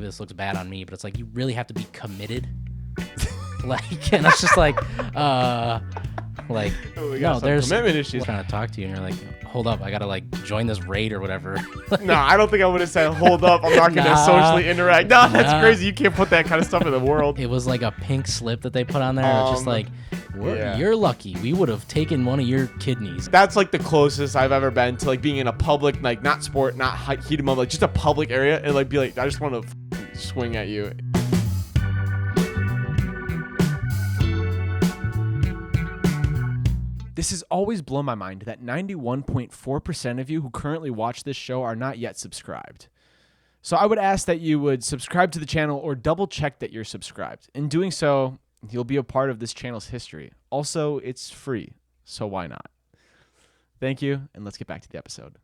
maybe this looks bad on me, but it's like you really have to be committed. Like, and it's just like, no, there's commitment issues. Trying to talk to you, and you're like, hold up, I gotta like join this raid or whatever. No, I don't think I would have said, hold up, I'm not gonna socially interact. No, that's crazy. You can't put that kind of stuff in the world. It was like a pink slip that they put on there. It's just like, you're lucky. We would have taken one of your kidneys. That's like the closest I've ever been to like being in a public, like not sport, not heated moment, like just a public area, and like be like, I just want to swing at you. This has always blown my mind that 91.4% of you who currently watch this show are not yet subscribed. So I would ask that you would subscribe to the channel or double check that you're subscribed. In doing so, you'll be a part of this channel's history. Also, it's free, so why not? Thank you, and let's get back to the episode.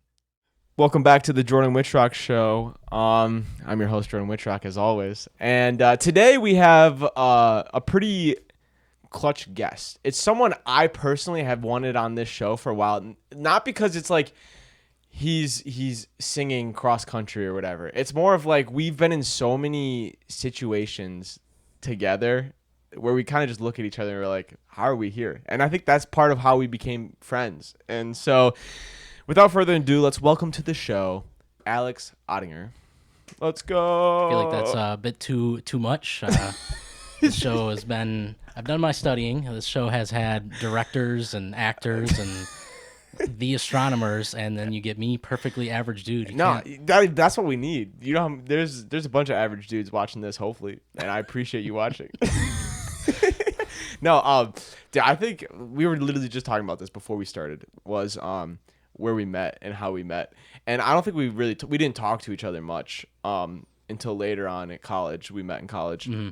Welcome back to the Jordan Whitrock Show. I'm your host, Jordan Whitrock, as always. And today we have a pretty clutch guest. It's someone I personally have wanted on this show for a while. Not because it's like he's singing cross country or whatever. It's more of like we've been in so many situations together where we kind of just look at each other and we're like, how are we here? And I think that's part of how we became friends. And so without further ado, let's welcome to the show Alex Oettinger. Let's go. I feel like that's a bit too much. This show has been, I've done my studying. This show has had directors and actors and the astronomers, and then you get me, perfectly average dude. That's what we need. You know, there's a bunch of average dudes watching this, hopefully, and I appreciate you watching. Dude, I think we were literally just talking about this before we started, was where we met and how we met. And I don't think we really, we didn't talk to each other much until later on at college. We met in college. Mm-hmm.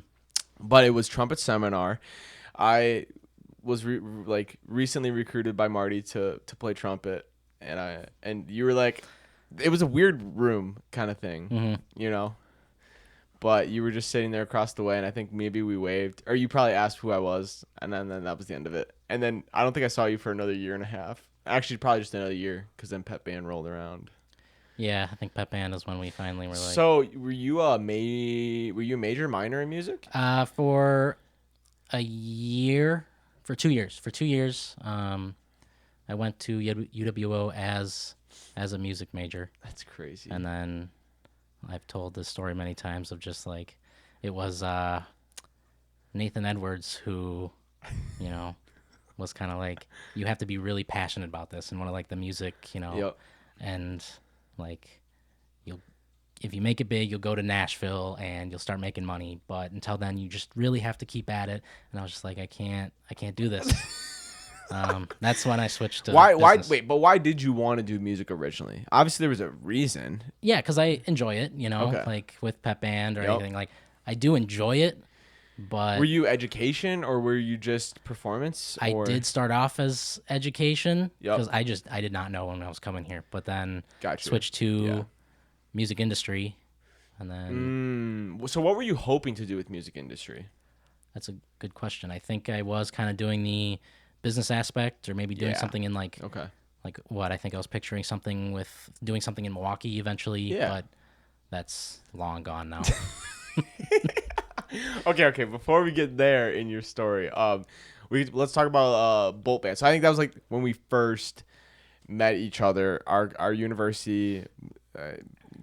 But it was trumpet seminar. I was recently recruited by Marty to play trumpet, and you were like, it was a weird room kind of thing, mm-hmm. you know. But you were just sitting there across the way, and I think maybe we waved, or you probably asked who I was, and then that was the end of it. And then I don't think I saw you for another year and a half. Actually, probably just another year, because then pepband rolled around. Yeah, I think pepband is when we finally were like. So were you a major, minor in music? For a year, for 2 years. For 2 years, I went to UWO as a music major. That's crazy. And then I've told this story many times of just like it was Nathan Edwards who, you know, was kind of like, you have to be really passionate about this and want to like the music, you know, yep. and like if you make it big, you'll go to Nashville and you'll start making money. But until then, you just really have to keep at it. And I was just like, I can't do this. That's when I switched to business. But why did you want to do music originally? Obviously, there was a reason. Yeah, because I enjoy it, you know, like with pep band or anything. Like, I do enjoy it, but... Were you education or were you just performance? I did start off as education because I did not know when I was coming here. But then switched to music industry, and then... So what were you hoping to do with music industry? That's a good question. I think I was kind of doing the business aspect, or maybe doing something in like what I think I was picturing doing something in Milwaukee eventually, but that's long gone now. Okay. Before we get there in your story, let's talk about Bolt Band. So I think that was like when we first met each other. Our university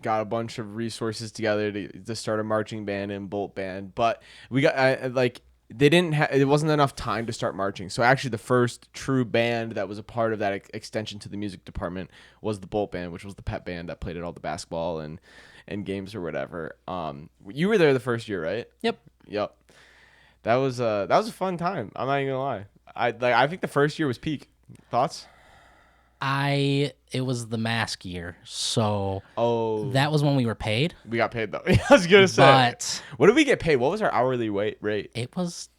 got a bunch of resources together to start a marching band and Bolt Band, but we got it wasn't enough time to start marching. So actually the first true band that was a part of that extension to the music department was the Bolt Band, which was the pep band that played at all the basketball and games or whatever. You were there the first year, right? Yep. That was a fun time. I'm not even gonna lie. I think the first year was peak. Thoughts? It was the mask year, so that was when we were paid. We got paid though. I was gonna say. But what did we get paid? What was our hourly rate? It was,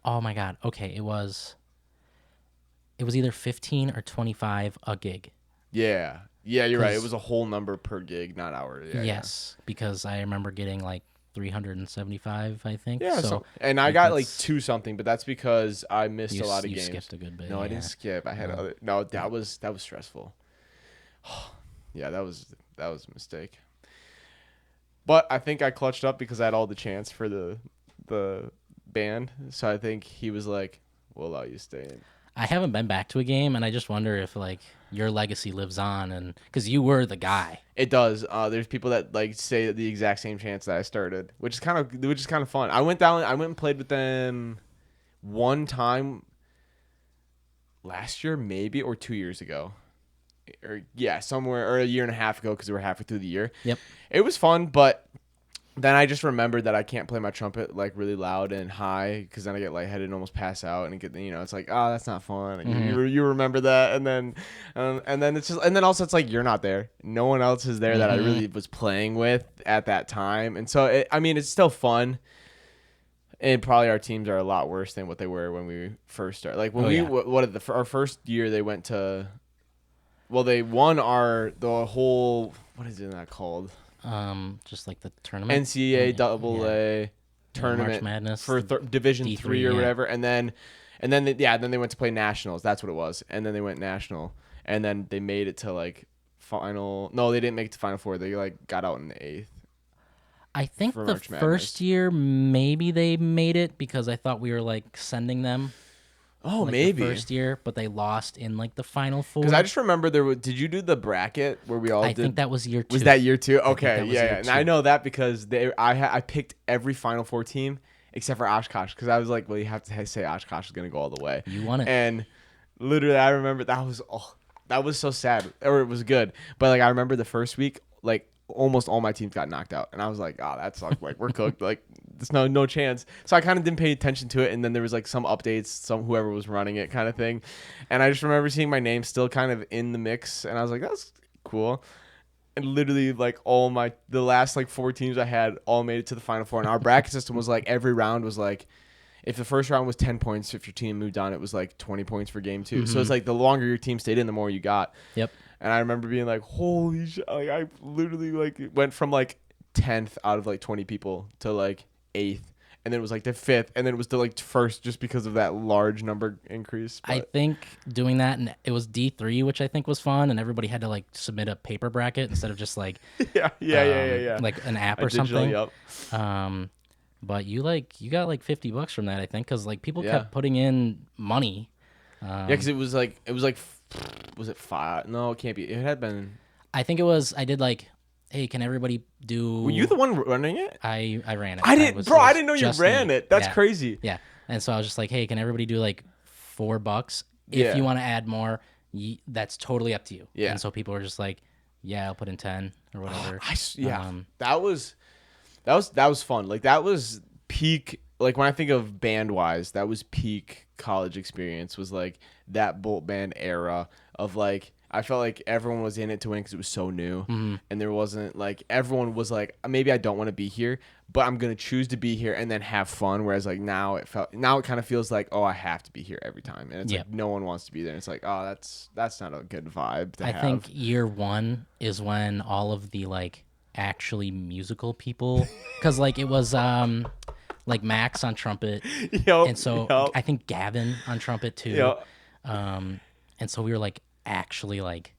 oh my god. Okay, it was either 15 or 25 a gig. Yeah, you're right. It was a whole number per gig, not hour. Yeah, yes, because I remember getting like 375, I think. Yeah. So and I got like 2 something, but that's because I missed a lot of games. You skipped a good bit. No, I didn't skip. I had other. No, that was stressful. Yeah, that was a mistake. But I think I clutched up because I had all the chants for the band. So I think he was like, "We'll allow you to stay in." I haven't been back to a game, and I just wonder if like your legacy lives on, and because you were the guy. It does. There's people that like say the exact same chants that I started, which is kind of fun. I went and played with them one time last year, maybe, or 2 years ago, or somewhere, or a year and a half ago, because we were halfway through the year. Yep. It was fun, but then I just remembered that I can't play my trumpet like really loud and high because then I get lightheaded and almost pass out and it's like, oh, that's not fun. And you remember that, and then it's just, and then also it's like you're not there. No one else is there that I really was playing with at that time, and so it's still fun. And probably our teams are a lot worse than what they were when we first started. Like when our first year they went to, well, they won the whole, what is it that called? Just like the tournament, NCAA AA tournament, March Madness for Division D3, 3 or whatever, and then they went to play nationals. That's what it was, and then they went national, and then they made it to like final. No, they didn't make it to Final Four. They like got out in the 8th. I think the first year maybe they made it because I thought we were like sending them. Oh, like maybe the first year, but they lost in like the Final Four. Because I just remember did you do the bracket where we all I think that was year 2. Was that year 2? Okay, yeah. And I know that because I picked every Final Four team except for Oshkosh because I was like, well, you have to say Oshkosh is going to go all the way. You won it. And literally, I remember that was so sad, or it was good. But like I remember the first week, like almost all my teams got knocked out, and I was like, oh, that sucked. Like we're cooked. Like there's no chance. So I kind of didn't pay attention to it, and then there was like some updates, whoever was running it kind of thing, and I just remember seeing my name still kind of in the mix, and I was like, that's cool. And literally like the last like 4 teams I had all made it to the Final Four, and our bracket system was like every round was like, if the first round was 10 points, if your team moved on, it was like 20 points for game 2. Mm-hmm. So it's like the longer your team stayed in, the more you got. Yep. And I remember being like, holy shit. Like, I literally like went from like 10th out of like 20 people to like 8th. And then it was like the 5th. And then it was the like first just because of that large number increase. But I think doing that, and it was D3, which I think was fun. And everybody had to like submit a paper bracket instead of just like yeah. Like an app or something. Yep. But you got like $50 from that, I think, because like people kept putting in money. Because it was like was it 5? No, it can't be. It had been. I think it was. I did like, hey, can everybody do? Were you the one running it? I ran it. I didn't know you ran it. That's crazy. Yeah, and so I was just like, hey, can everybody do like $4? If you want to add more, that's totally up to you. Yeah. And so people were just like, yeah, I'll put in 10 or whatever. That was fun. Like that was peak. Like when I think of band wise, that was peak college experience. Was like that Bolt Band era of like, I felt like everyone was in it to win because it was so new, and there wasn't like, everyone was like, maybe I don't want to be here, but I'm gonna choose to be here and then have fun. Whereas like now it kind of feels like, oh, I have to be here every time, and it's like no one wants to be there. And it's like, oh, that's not a good vibe to have. I think year 1 is when all of the like actually musical people, because like it was like Max on trumpet, and so I think Gavin on trumpet too. And so we were like actually like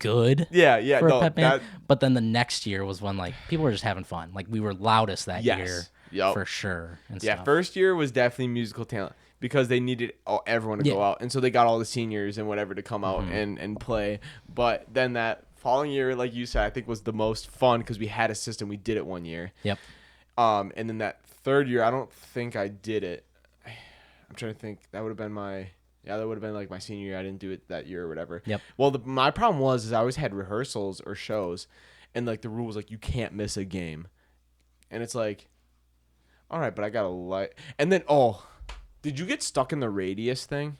good for a pep band. But then the next year was when like people were just having fun. Like we were loudest that year for sure. And stuff. First year was definitely musical talent because they needed everyone to go out, and so they got all the seniors and whatever to come out and play. But then that following year, like you said, I think was the most fun because we had a system. We did it one year. Yep. And then that third year, I don't think I did it. I'm trying to think. That would have been like my senior year. I didn't do it that year or whatever. Yep. Well, my problem was I always had rehearsals or shows, and like the rule was like you can't miss a game, and it's like, all right, but I gotta light. And then did you get stuck in the radius thing?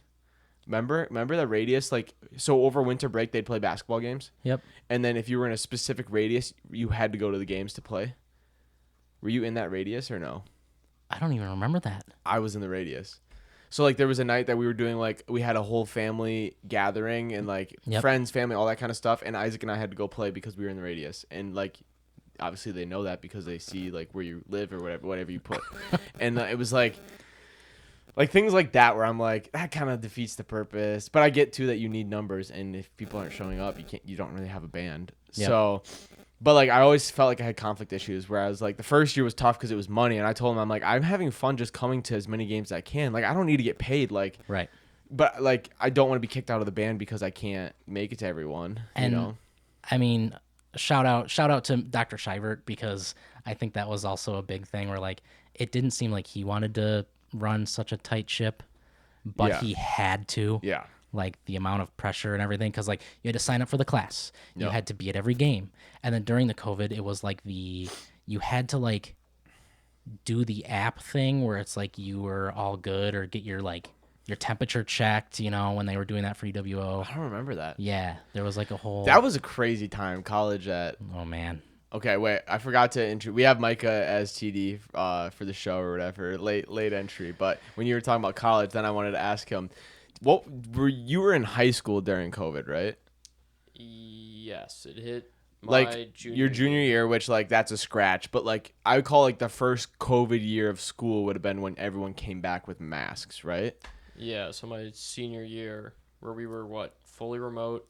Remember the radius? Like, so over winter break they'd play basketball games. Yep. And then if you were in a specific radius, you had to go to the games to play. Were you in that radius or no? I don't even remember that. I was in the radius. So like there was a night that we were doing like we had a whole family gathering and like friends, family, all that kind of stuff, and Isaac and I had to go play because we were in the radius. And like obviously they know that because they see like where you live or whatever you put. And it was like things like that where I'm like, that kind of defeats the purpose. But I get too that you need numbers, and if people aren't showing up, you don't really have a band. Yep. So But like I always felt like I had conflict issues. Whereas like the first year was tough because it was money, and I told him I'm like I'm having fun just coming to as many games as I can. Like I don't need to get paid. Like Right. But like I don't want to be kicked out of the band because I can't make it to everyone. And you know. I mean, shout out to Dr. Shivert, because I think that was also a big thing where like it didn't seem like he wanted to run such a tight ship, but Yeah. he had to. Yeah. Like the amount of pressure and everything, because like you had to sign up for the class, you Yep. had to be at every game, and then during the COVID, it was like you had to like do the app thing where it's like you were all good or get your like your temperature checked, you know, when they were doing that for EWO. I don't remember that. Yeah, there was like a whole. That was a crazy time. College at. Oh man. Okay, wait. I forgot to we have Micah as TD for the show or whatever. Late entry. But when you were talking about college, then I wanted to ask him, you were in high school during COVID, right? Yes, it hit Like your junior year, which like that's a scratch. But like I would call like the first COVID year of school would have been when everyone came back with masks, right? Yeah, so my senior year where we were fully remote,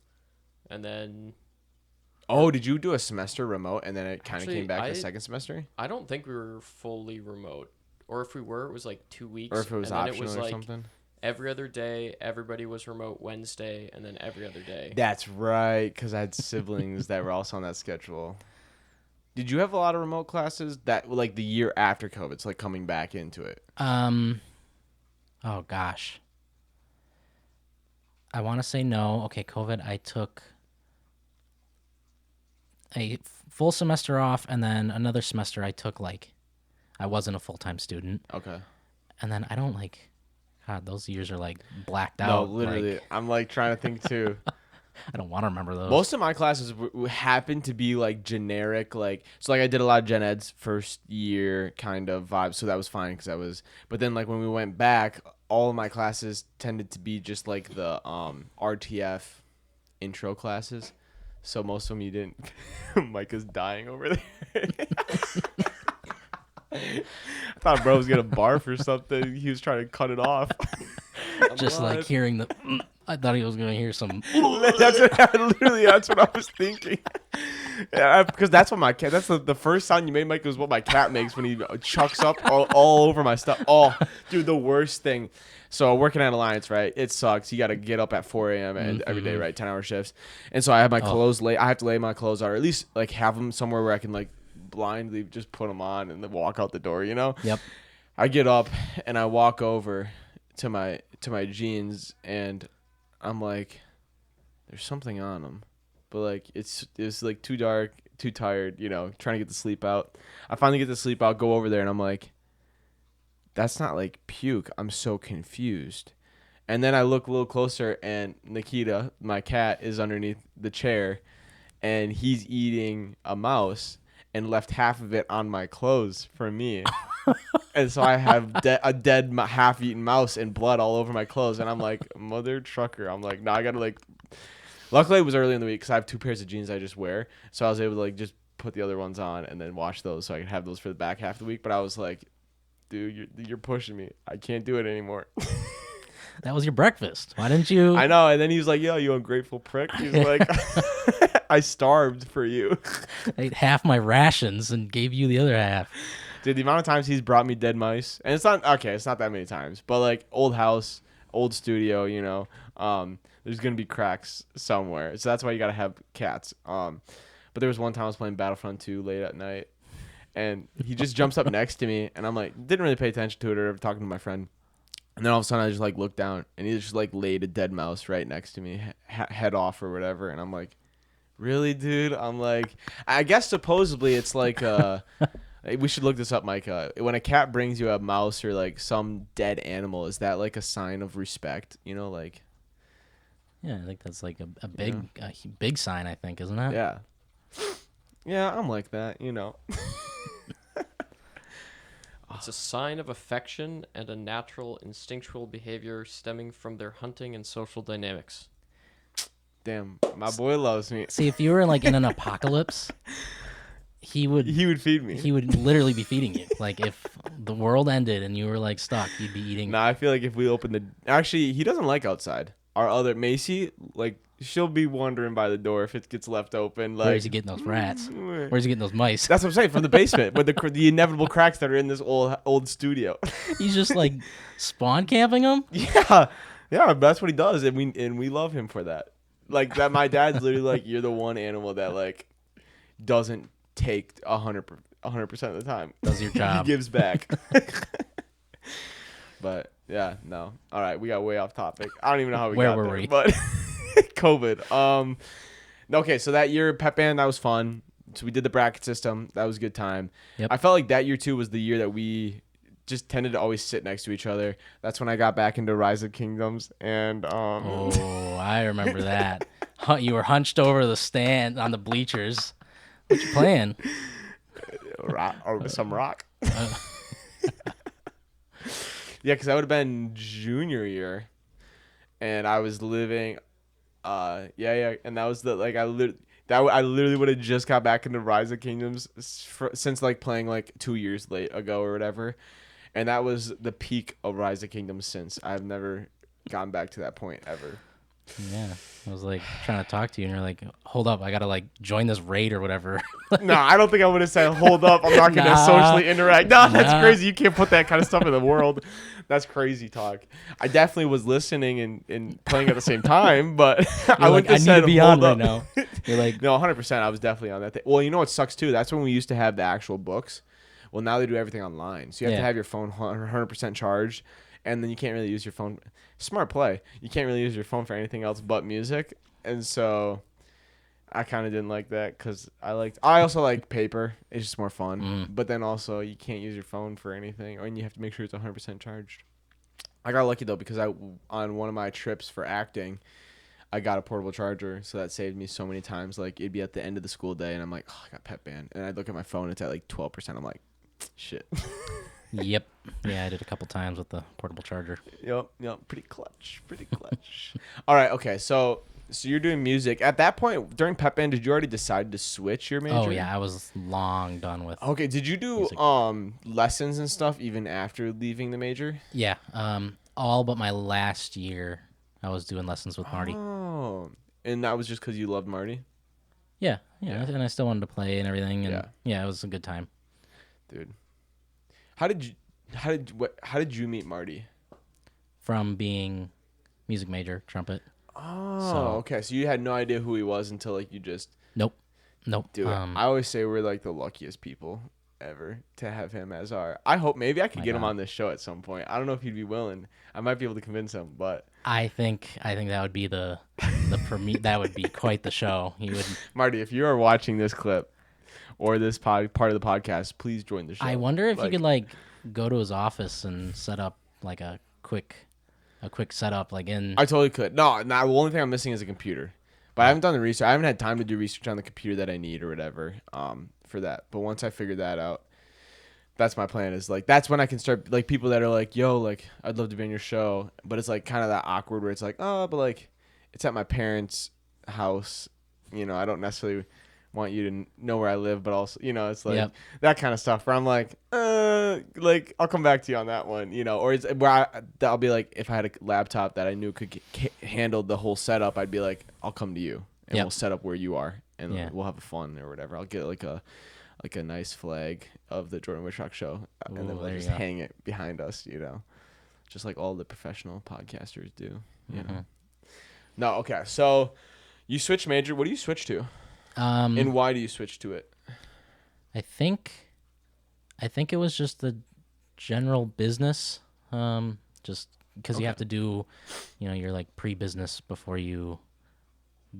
and then Oh, did you do a semester remote and then it kind of Actually, came back the second semester? I don't think we were fully remote. Or if we were, it was like 2 weeks. Or if it was and then optional it was or like something? every other day, everybody was remote Wednesday, and then every other day. That's right, because I had siblings that were also on that schedule. Did you have a lot of remote classes that like the year after COVID, so like coming back into it? Oh gosh. I want to say no. Okay, COVID, I took a full semester off, and then another semester I took like I wasn't a full-time student. Okay. And then I don't like God, those years are like blacked No, out. literally. Like, I'm like trying to think too. I don't want to remember those. Most of my classes happened to be like generic, like so. Like I did a lot of gen eds first year kind of vibe, so that was fine because I was. But then like when we went back, all of my classes tended to be just like the RTF intro classes. So most of them you didn't. Micah's dying over there. I thought bro was gonna barf or something. He was trying to cut it off. Just like hearing the. I thought he was gonna hear some. That's what I was thinking. Yeah, because that's what my cat. That's the first sound you made, Mike, was what my cat makes when he chucks up all over my stuff. Oh, dude, the worst thing. So working at Alliance, right? It sucks. You got to get up at 4 a.m. and every day, right? 10-hour shifts. And so I have my clothes lay. I have to lay my clothes out, or at least like have them somewhere where I can like blindly just put them on and then walk out the door. You know? Yep. I get up and I walk over to my jeans and I'm like, there's something on them, but like it's like too dark, too tired, you know, trying to get the sleep out. I finally get the sleep out, go over there, and I'm like, that's not like puke. I'm so confused. And then I look a little closer, and Nikita, my cat, is underneath the chair, and he's eating a mouse and left half of it on my clothes for me. And so I have a dead half-eaten mouse and blood all over my clothes. And I'm like, mother trucker. I'm like, no, I got to like. Luckily, it was early in the week because I have 2 pairs of jeans I just wear. So I was able to like just put the other ones on and then wash those so I could have those for the back half of the week. But I was like, dude, you're pushing me. I can't do it anymore. That was your breakfast. Why didn't you? I know. And then he was like, yo, you ungrateful prick. He's like, I starved for you. I ate half my rations and gave you the other half. Dude, the amount of times he's brought me dead mice, and it's not that many times, but like old house, old studio, you know, there's gonna be cracks somewhere, so that's why you gotta have cats. But there was one time I was playing Battlefront 2 late at night, and he just jumps up next to me, and I'm like, didn't really pay attention to it or talking to my friend, and then all of a sudden I just like look down, and he just like laid a dead mouse right next to me, head off or whatever, and I'm like, really, dude? I'm like, I guess supposedly it's like we should look this up, Micah. When a cat brings you a mouse or like some dead animal, is that like a sign of respect? You know, like. Yeah, I think that's like a big sign. I think, isn't it? Yeah. Yeah, I'm like that. You know. It's a sign of affection and a natural instinctual behavior stemming from their hunting and social dynamics. Damn, my boy loves me. See, if you were like in an apocalypse. He would feed me. He would literally be feeding you. Like if the world ended and you were like stuck, you'd be eating. Nah, I feel like if we opened actually, he doesn't like outside. Our other Macy like she'll be wandering by the door if it gets left open. Like, Where is he getting those rats? Where's he getting those mice? That's what I'm saying, from the basement, with the inevitable cracks that are in this old studio. He's just like spawn camping them. Yeah, that's what he does, and we love him for that. Like that, my dad's literally like, you're the one animal that like doesn't take 100% of the time. Does your job. He gives back. But yeah, no. All right, we got way off topic. I don't even know how we Where got were there, we? but COVID. Okay, so that year pep band, that was fun. So we did the bracket system. That was a good time. Yep. I felt like that year too was the year that we just tended to always sit next to each other. That's when I got back into Rise of Kingdoms, and Oh, I remember that. You were hunched over the stand on the bleachers. What you playing? Some rock. Yeah, because that would have been junior year, and I was living, and that was I literally would have just got back into Rise of Kingdoms since like playing like 2 years late ago or whatever, and that was the peak of Rise of Kingdoms since. I've never gone back to that point ever. Yeah, I was like trying to talk to you, and you're like, "Hold up, I gotta like join this raid or whatever." No, I don't think I would have said, "Hold up, I'm not gonna socially interact." No, that's crazy. You can't put that kind of stuff in the world. That's crazy talk. I definitely was listening and playing at the same time, but I wouldn't have said, "Hold up." Right now. You're like, no, 100%. I was definitely on that thing. Well, you know what sucks too? That's when we used to have the actual books. Well, now they do everything online, so you have to have your phone 100% charged, and then you can't really use your phone. Smart play. You can't really use your phone for anything else but music, and so I kind of didn't like that because I also like paper. It's just more fun. But then also you can't use your phone for anything, and you have to make sure it's 100% charged. I got lucky though because on one of my trips for acting, I got a portable charger, so that saved me so many times. Like it'd be at the end of the school day, and I'm like, oh, I got pep band, and I'd look at my phone, it's at like 12%. I'm like, shit. Yep. Yeah, I did a couple times with the portable charger. Yep. Pretty clutch. All right. Okay. So you're doing music at that point during pep band. Did you already decide to switch your major? Oh yeah, I was long done with. Okay. Did you do music. Lessons and stuff even after leaving the major? Yeah. All but my last year, I was doing lessons with Marty. Oh, and that was just because you loved Marty? Yeah. And I still wanted to play and everything, and yeah, it was a good time. Dude, how did you meet Marty? From being music major, trumpet. Oh, okay. So you had no idea who he was until like you just. Nope. Dude, I always say we're like the luckiest people ever to have him as our. I hope maybe I could get him on this show at some point. I don't know if he'd be willing. I might be able to convince him, but I think that would be the that would be quite the show. He would. Marty, if you are watching this clip or this part of the podcast, please join the show. I wonder if you could like go to his office and set up like a quick setup like in. I totally could. No, the only thing I'm missing is a computer. But I haven't done the research. I haven't had time to do research on the computer that I need or whatever for that. But once I figure that out, that's my plan. Is like that's when I can start like people that are like, yo, like I'd love to be on your show, but it's like kind of that awkward where it's like, oh, but like it's at my parents' house. You know, I don't necessarily want you to know where I live, but also, you know, it's like that kind of stuff where I'm like I'll come back to you on that one, you know, or it's where I'll be like, if I had a laptop that I knew could handle the whole setup, I'd be like, I'll come to you and we'll set up where you are and we'll have fun or whatever. I'll get like a nice flag of the Jordan Whitrock Show and then we'll just hang it behind us, you know, just like all the professional podcasters do, you know. No, okay. So you switch major. What do you switch to? And why do you switch to it? I think it was just the general business. Just because you have to do, you know, your like pre-business before you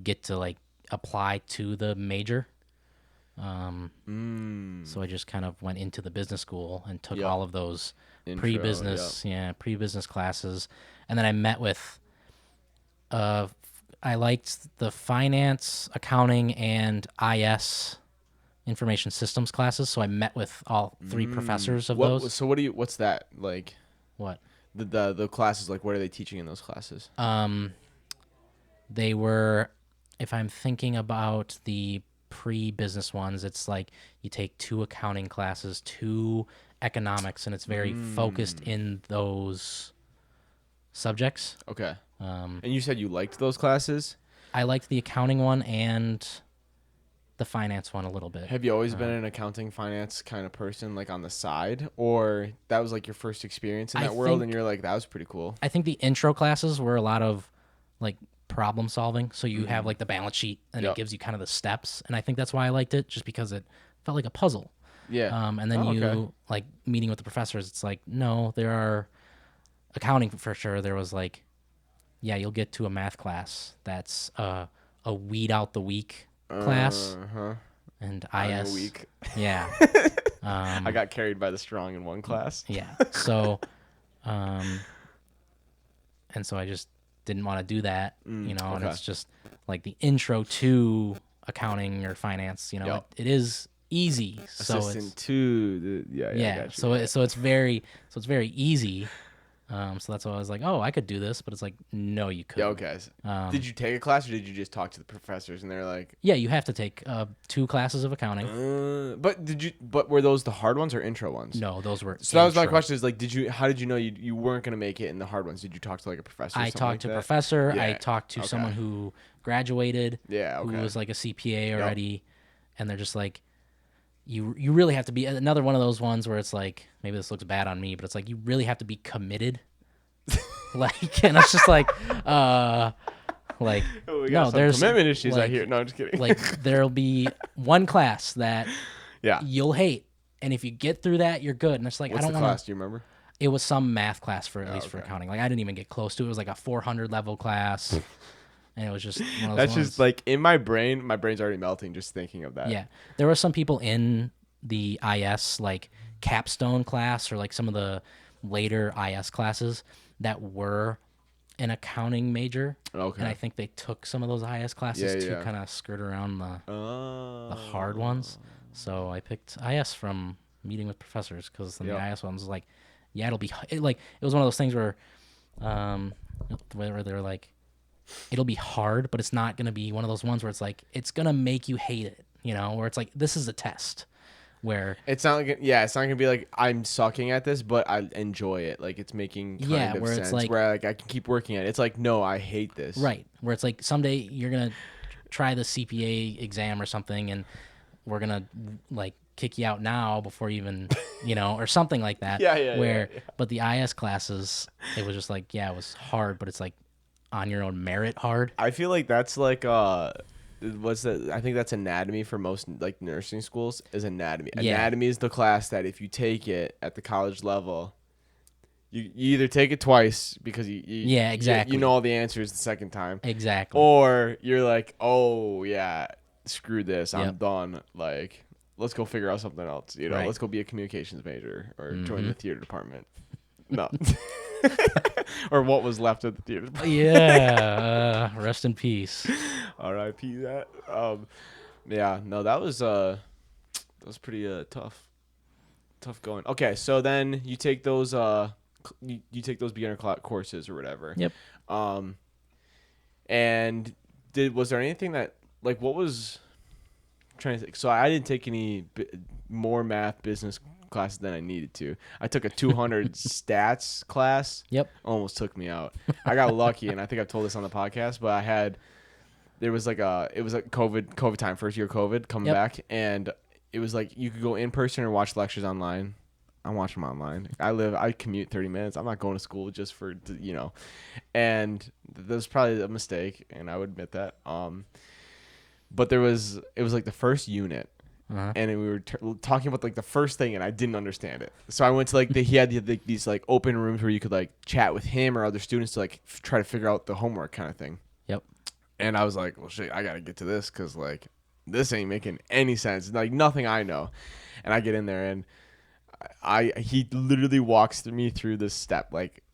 get to like apply to the major. So I just kind of went into the business school and took all of those pre-business classes, and then I met with. I liked the finance, accounting, and IS, information systems classes. So I met with all three professors of those. So what's that like? What? The classes, like, what are they teaching in those classes? They were, if I'm thinking about the pre-business ones, it's like you take 2 accounting classes, 2 economics, and it's very focused in those subjects. Okay. And you said you liked those classes? I liked the accounting one and the finance one a little bit. Have you always been an accounting finance kind of person, like on the side, or that was like your first experience in I that world, and think- you're like, that was pretty cool? I think the intro classes were a lot of like problem solving. So you have like the balance sheet and Yep. it gives you kind of the steps. And I think that's why I liked it, just because it felt like a puzzle. Yeah. And then Oh, you okay. like meeting with the professors. It's like, no, there are accounting for sure. There was like, yeah, you'll get to a math class that's a weed out the week class Uh-huh. and I'm IS. weak. Yeah. I got carried by the strong in one class. Yeah. So, and so I just didn't want to do that, and okay. it's just like the intro to accounting or finance, Yep. it is easy. So Assistant it's, to the I yeah. got you. So it's very easy. So that's why I was like, oh, I could do this, but it's like, no, you couldn't. Yo, guys, did you take a class or did you just talk to the professors and they're like, Yeah, you have to take 2 classes of accounting. but were those the hard ones or intro ones? No, those were. So that was my intro. question: is like, how did you know you weren't gonna make it in the hard ones? Did you talk to like a professor? Or I something talked like to a that? professor. I Yeah, talked to okay. someone who graduated. Yeah, okay. Who was like a CPA already, and they're just like, you really have to be another one of those ones where it's like, maybe this looks bad on me, but it's like you really have to be committed. Like, and it's just like, Oh, we got no, some there's commitment issues like, out here. No, I'm just kidding. Like there'll be one class that yeah. you'll hate, and if you get through that, you're good. And it's like, What's I don't the want class? to. Do you remember? It was some math class for at least for okay. accounting. Like I didn't even get close to it. It was like a 400 level class, and it was just one of those That's ones. just like in my brain. My brain's already melting just thinking of that. Yeah, there were some people in the IS like capstone class or like some of the later IS classes that were an accounting major. Okay. And I think they took some of those IS classes Yeah, to yeah. kind of skirt around the Oh. hard ones. So I picked IS from meeting with professors because then Yep. the IS ones was like, yeah, it was one of those things where they're like, it'll be hard, but it's not gonna be one of those ones where it's like it's gonna make you hate it, where it's like this is a test. Where It's not like it's not gonna be like I'm sucking at this, but I enjoy it. Like it's making kind of where it's sense. like- where like I can keep working at it. It's like no, I hate this. right, where it's like someday you're gonna try the CPA exam or something, and we're gonna like kick you out now before you even or something like that. Yeah. But the IS classes, it was just like, yeah, it was hard, but it's like on your own merit hard. I feel like that's like what's that? I think that's anatomy for most like nursing schools is anatomy. Yeah. Anatomy is the class that if you take it at the college level, you either take it twice because you Yeah, exactly. you know all the answers the second time, Exactly. or you're like, oh yeah, screw this, I'm Yep. done. Like let's go figure out something else. Right. Let's go be a communications major or join the theater department. No. Or what was left of the theater department. Yeah. Rest in peace. R.I.P. that. Yeah, no, that was pretty tough going. Okay, so then you take those you take those beginner courses or whatever. Yep. And was there anything that like what was I'm trying to think. So I didn't take any more math business classes than I needed to. I took a 200 stats class. Yep. Almost took me out. I got lucky, and I think I've told this on the podcast, but it was like COVID time, first year COVID coming back, and it was like you could go in person or watch lectures online. I watch them online. I commute 30 minutes. I'm not going to school just for and that was probably a mistake, and I would admit that. But it was like the first unit. Uh-huh. And we were talking about like the first thing, and I didn't understand it. So I went to like he had these like open rooms where you could like chat with him or other students to like try to figure out the homework kind of thing. Yep. And I was like, well, shit, I gotta get to this because like this ain't making any sense. Like nothing I know. And I get in there, and he literally walks me through this step like.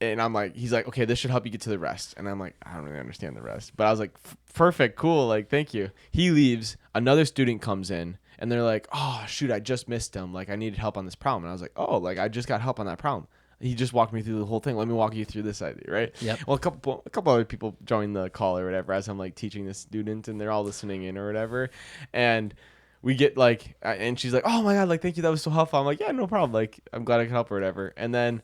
And I'm like, he's like, okay, this should help you get to the rest. And I'm like, I don't really understand the rest. But I was like, perfect, cool, like, thank you. He leaves. Another student comes in, and they're like, oh, shoot, I just missed him. Like, I needed help on this problem. And I was like, oh, like, I just got help on that problem. He just walked me through the whole thing. Let me walk you through this idea, right? Yep. Well, a couple other people joined the call or whatever as I'm, like, teaching this student, and they're all listening in or whatever. And we get, like, and she's like, oh, my God, like, thank you. That was so helpful. I'm like, yeah, no problem. Like, I'm glad I could help or whatever. And then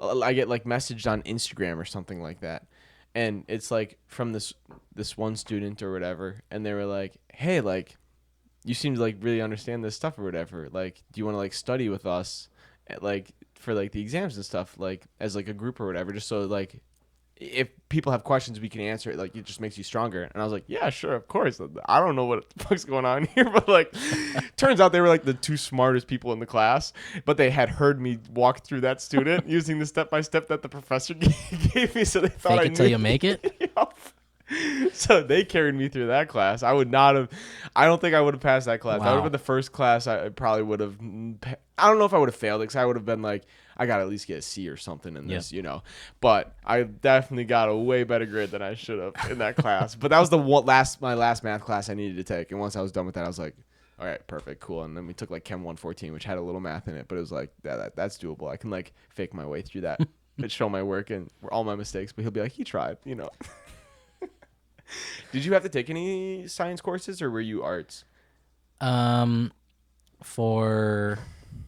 I get like messaged on Instagram or something like that. And it's like from this one student or whatever, and they were like, hey, like, you seem to like really understand this stuff or whatever. Like, do you want to like study with us, like for like the exams and stuff, like as like a group or whatever, just so like if people have questions, we can answer it. Like, it just makes you stronger. And I was like, yeah, sure, of course. I don't know what the fuck's going on here, but like, turns out they were like the two smartest people in the class, but they had heard me walk through that student using the step-by-step that the professor gave me, so they thought Fake I it knew. till you make it. Yup. So they carried me through that class. I would not have. I don't think I would have passed that class. That would Wow. have been the first class I probably would have. I don't know if I would have failed it, because I would have been like, I got to at least get a C or something in this, you know. But I definitely got a way better grade than I should have in that class. But that was my last math class I needed to take. And once I was done with that, I was like, all right, perfect, cool. And then we took like Chem 114, which had a little math in it, but it was like that's doable. I can like fake my way through that, and show my work and all my mistakes. But he'll be like, he tried, you know. Did you have to take any science courses, or were you arts? For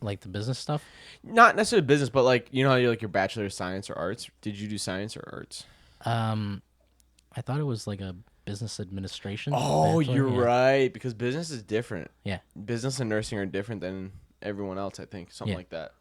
like the business stuff. Not necessarily business, but like, you know how you're like your bachelor of science or arts. Did you do science or arts? I thought it was like a business administration. Oh, bachelor, you're yeah. right, because business is different. Yeah. Business and nursing are different than everyone else, I think. Something Yeah. like that.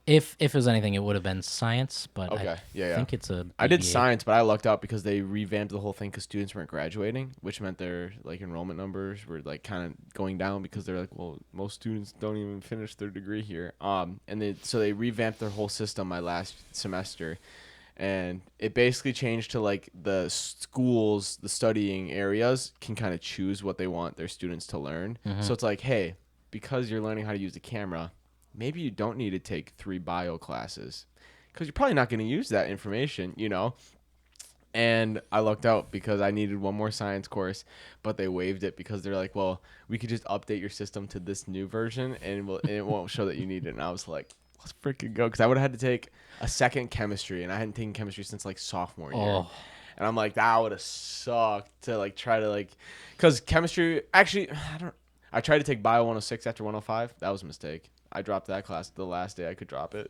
If it was anything, it would have been science, but Okay. I think it's a. I did BBA. science, but I lucked out because they revamped the whole thing because students weren't graduating, which meant their like enrollment numbers were like kind of going down, because they're like, well, most students don't even finish their degree here. So they revamped their whole system my last semester, and it basically changed to like the schools, the studying areas can kind of choose what they want their students to learn. So it's like, hey, because you're learning how to use the camera, maybe you don't need to take 3 bio classes, because you're probably not going to use that information, you know? And I lucked out because I needed one more science course, but they waived it because they're like, well, we could just update your system to this new version, and it won't show that you need it. And I was like, let's freaking go. Because I would have had to take a second chemistry, and I hadn't taken chemistry since like sophomore year. Oh. And I'm like, that would have sucked to like try to like, because chemistry, actually, I tried to take bio 106 after 105. That was a mistake. I dropped that class the last day I could drop it.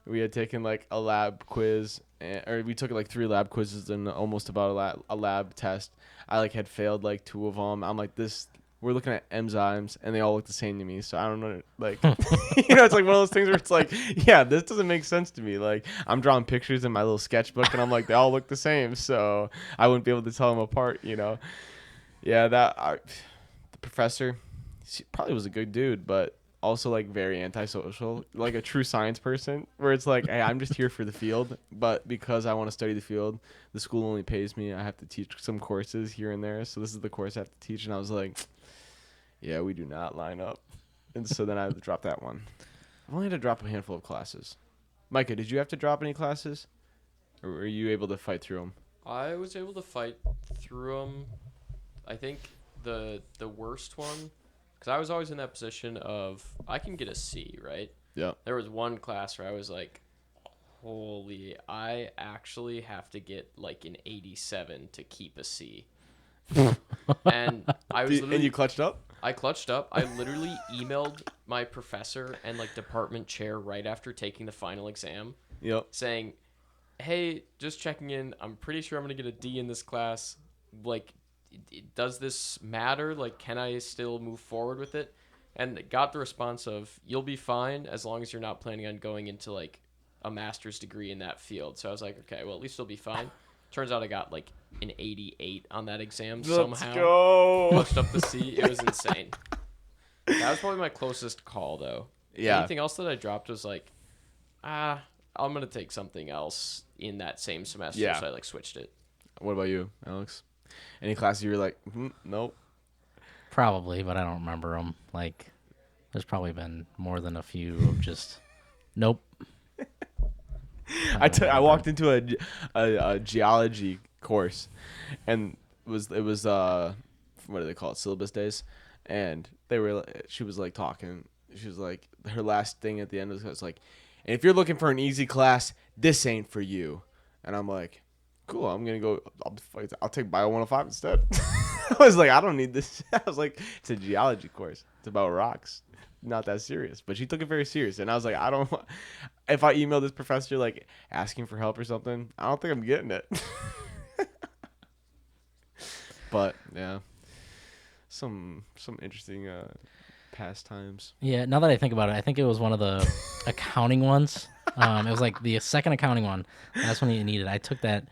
We had taken like a lab quiz, or we took like 3 lab quizzes and almost about a lab test. I like had failed like 2 of them. I'm like, we're looking at enzymes and they all look the same to me. So I don't know, like, you know, it's like one of those things where it's like, yeah, this doesn't make sense to me. Like, I'm drawing pictures in my little sketchbook and I'm like, they all look the same. So I wouldn't be able to tell them apart, you know? Yeah, the professor, he probably was a good dude, but also like very antisocial, like a true science person, where it's like, hey, I'm just here for the field, but because I want to study the field, the school only pays me. I have to teach some courses here and there, so this is the course I have to teach. And I was like, yeah, we do not line up. And so then I had to drop that one. I've only had to drop a handful of classes. Micah, did you have to drop any classes, or were you able to fight through them? I was able to fight through them. I think the worst one, because I was always in that position of I can get a C, right? Yeah. There was one class where I was like, holy, I actually have to get like an 87 to keep a C. And I was And you clutched up? I clutched up. I literally emailed my professor and like department chair right after taking the final exam, Yep. saying, hey, just checking in. I'm pretty sure I'm going to get a D in this class. Like, does this matter? Like, can I still move forward with it? And got the response of, you'll be fine as long as you're not planning on going into like a master's degree in that field. So I was like, okay, well, at least you'll be fine. Turns out I got like an 88 on that exam somehow. Go. Pushed up the C. It was insane. That was probably my closest call, though. Yeah. Anything else that I dropped was like, I'm going to take something else in that same semester. Yeah. So I like switched it. What about you, Alex? Any classes you were like, nope? Probably, but I don't remember them. Like, there's probably been more than a few of just, nope. I walked into a geology course, and it was what do they call it, syllabus days, and she was like talking. She was like, her last thing at the end was like, and if you're looking for an easy class, this ain't for you. And I'm like, cool, I'm gonna go. I'll take bio 105 instead. I was like, I don't need this. I was like, it's a geology course. It's about rocks. Not that serious. But she took it very serious. And I was like, I don't, if I email this professor, like, asking for help or something, I don't think I'm getting it. But, yeah. Some interesting pastimes. Yeah, now that I think about it, I think it was one of the accounting ones. It was like the second accounting one. That's when you needed. I took that.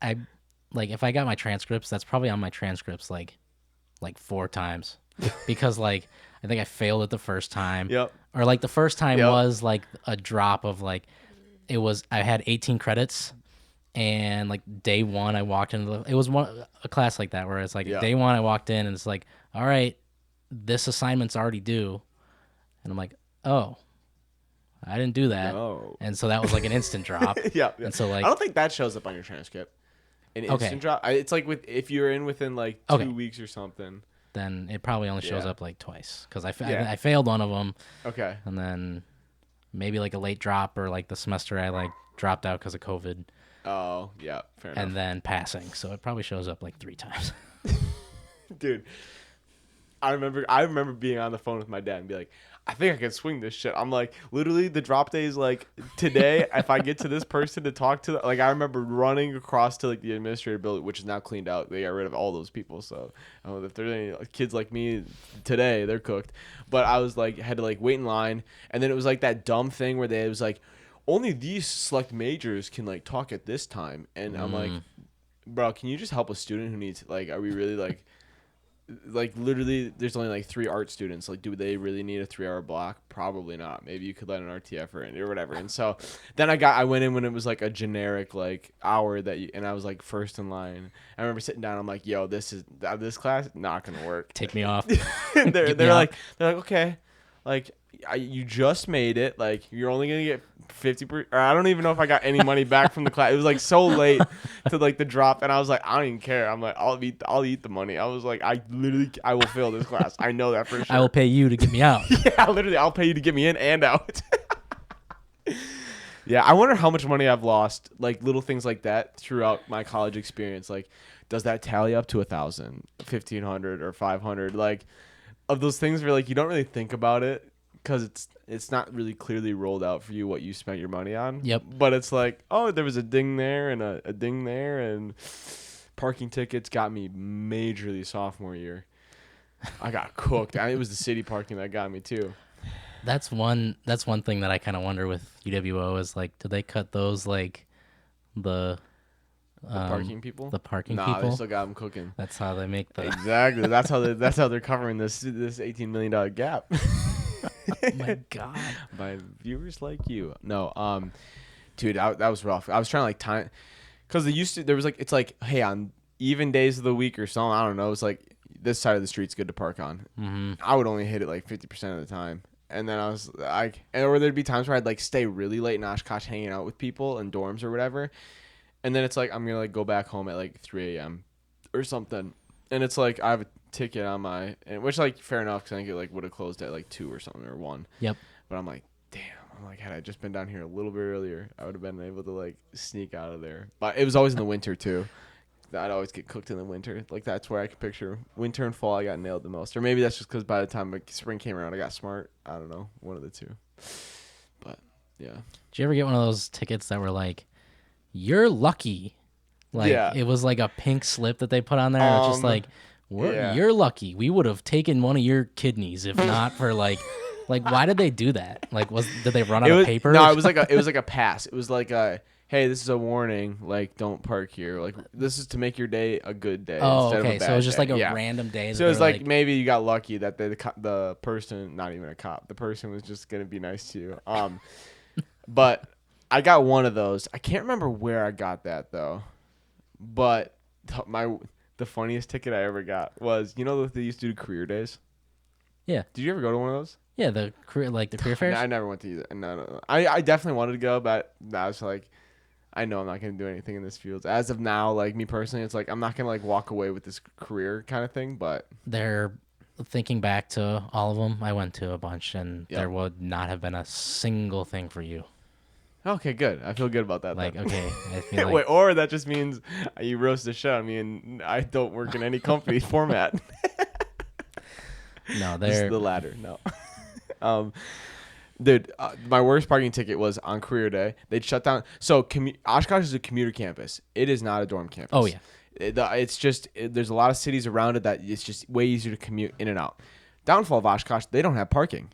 I like if I got my transcripts, that's probably on my transcripts like 4 times because like I think I failed it the first time. Yep. Or like the first time Yep. was like a drop of like it was I had 18 credits. And like day one, I walked into it was a class like that where it's like Yeah. day one, I walked in and it's like, all right, this assignment's already due, and I'm like, oh, I didn't do that, No. and so that was like an instant drop. Yeah. And so like, I don't think that shows up on your transcript. An instant Okay. drop. It's like if you're in within like 2 Okay. weeks or something. then it probably only shows Yeah. up like twice because Yeah. I failed one of them, Okay. and then maybe like a late drop or like the semester I like dropped out because of COVID, Oh, yeah. Fair enough. and then passing. So it probably shows up like 3 times. Dude, I remember being on the phone with my dad and be like, I think I can swing this shit. I'm like, literally the drop day is like today. If I get to this person to talk to, like I remember running across to like the administrator building, which is now cleaned out. They got rid of all those people. So if there's any kids like me today, they're cooked. But I was like, had to like wait in line, and then it was like that dumb thing where it was like, only these select majors can like talk at this time, and I'm like, bro, can you just help a student who needs like, are we really like literally there's only like 3 art students, like do they really need a 3-hour block? Probably not. Maybe you could let an RTF in or whatever. And so then I went in when it was like a generic like hour and I was like first in line. I remember sitting down, I'm like, yo, this class not gonna work. Take me off. they're like okay, like you just made it, like you're only gonna get 50%, or I don't even know if I got any money back from the class. It was like so late to like the drop, and I was like, I don't even care. I'm like, I'll eat the money. I was like, I will fail this class. I know that for sure. I will pay you to get me out. Yeah, literally, I'll pay you to get me in and out. Yeah, I wonder how much money I've lost, like little things like that throughout my college experience. Like, does that tally up to 1,000, 1,500, or 500? Like, of those things where like you don't really think about it because it's not really clearly rolled out for you what you spent your money on. Yep. But it's like, oh, there was a ding there and a ding there, and parking tickets got me majorly sophomore year. I got cooked. It was the city parking that got me too. That's one thing that I kind of wonder with UWO is like, do they cut those like the Parking people? The parking nah, people. they still got them cooking. That's how they make the. Exactly. That's how they're covering this $18 million gap. Oh my god. By viewers like you. No, dude, that was rough. I was trying to like time, because there was like, it's like, hey, on even days of the week or something, I don't know, it's like this side of the street's good to park on. Mm-hmm. I would only hit it like 50% of the time. And then I was like, or there'd be times where I'd like stay really late in Oshkosh hanging out with people in dorms or whatever. And then it's like, I'm going to like go back home at like 3 a.m. or something. And it's like, I have a ticket on which like fair enough, because I think it like would have closed at like 2 or something or 1. Yep. But I'm like, damn, had I just been down here a little bit earlier, I would have been able to like sneak out of there. But it was always in the winter too. I'd always get cooked in the winter. Like that's where I could picture winter and fall. I got nailed the most, or maybe that's just because by the time like, spring came around, I got smart. I don't know, one of the two. But yeah. Did you ever get one of those tickets that were like, "You're lucky"? Like Yeah. it was like a pink slip that they put on there. It's just like, yeah. "You're lucky. We would have taken one of your kidneys if not for like." Like, why did they do that? Like, did they run out of paper? No, it was like a pass. It was like a, hey, this is a warning. Like, don't park here. Like, this is to make your day a good day. Oh, instead of okay. a So bad it was just day. like a Yeah. random day. So it was like maybe you got lucky that the person, not even a cop, the person was just gonna be nice to you. But I got one of those. I can't remember where I got that though. But the funniest ticket I ever got was, you know what they used to do career days? Yeah. Did you ever go to one of those? Yeah, the career fairs. I never went to either. No. I definitely wanted to go, but I was like, I know I'm not going to do anything in this field. As of now, like me personally, it's like I'm not going to like walk away with this career kind of thing, but They're thinking back to all of them. I went to a bunch, and Yep. there would not have been a single thing for you. Okay, good. I feel good about that. Like, then. okay, I feel like Wait, or that just means you roast the shit out of me, and I don't work in any company format. no, This is they're the latter. No. Dude, my worst parking ticket was on career day. They'd shut down. So Oshkosh is a commuter campus. It is not a dorm campus. Oh, yeah. It's just there's a lot of cities around it that it's just way easier to commute in and out. Downfall of Oshkosh, they don't have parking.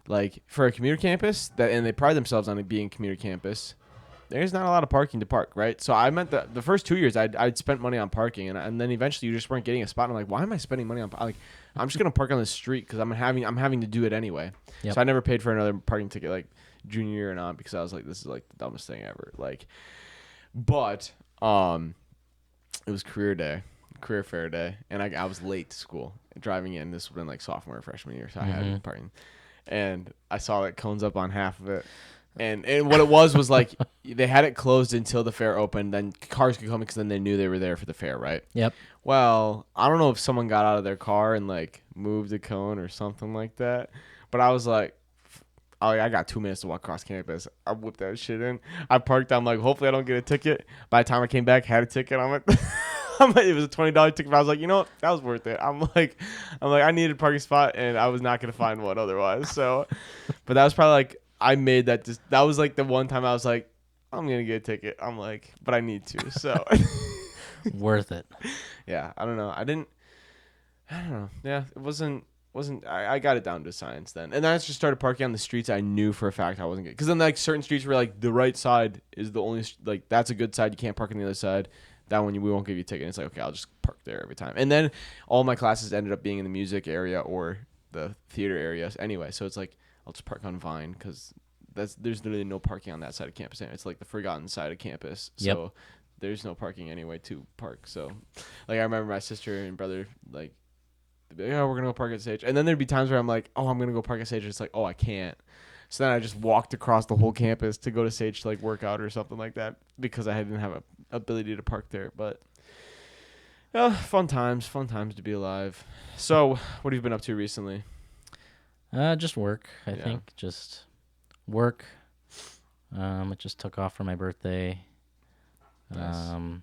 Like for a commuter campus, and they pride themselves on it being a commuter campus. There's not a lot of parking to park, right? So I meant the first 2 years I'd spent money on parking, and then eventually you just weren't getting a spot. And I'm like, why am I spending money on like I'm just gonna park on the street because I'm having to do it anyway. Yep. So I never paid for another parking ticket like junior year and on because I was like, this is like the dumbest thing ever. Like, but it was career fair day, and I was late to school driving in. This would have been like sophomore or freshman year, so I had parking, and I saw that cones up on half of it. And what it was like they had it closed until the fair opened. Then cars could come because then they knew they were there for the fair, right? Yep. Well, I don't know if someone got out of their car and like moved the cone or something like that. But I was like, oh, I got 2 minutes to walk across campus. I whipped that shit in. I parked. I'm like, hopefully I don't get a ticket. By the time I came back, had a ticket. I'm like, it was a $20 ticket. But I was like, you know what? That was worth it. I'm like, I needed a parking spot and I was not gonna find one otherwise. So, but that was probably like. I made that that was like the one time I was like, I'm going to get a ticket. I'm like, but I need to. So worth it. Yeah, I don't know. I don't know. Yeah, it wasn't I got it down to science then. And then I just started parking on the streets I knew for a fact I wasn't good. Cuz then like certain streets were like the right side is the only like that's a good side. You can't park on the other side. That one we won't give you a ticket. And it's like, okay, I'll just park there every time. And then all my classes ended up being in the music area or the theater areas anyway. So it's like I'll just park on Vine because there's literally no parking on that side of campus. It's like the forgotten side of campus. Yep. So there's no parking anyway to park. So like I remember my sister and brother like, they'd be like, oh, we're gonna go park at Sage. And then there'd be times where I'm like, oh, I'm gonna go park at Sage. It's like, oh, I can't. So then I just walked across the whole campus to go to Sage to like work out or something like that because I didn't have a ability to park there. But fun times to be alive. So what have you been up to recently? Just work. I think just work. It just took off for my birthday. Nice. And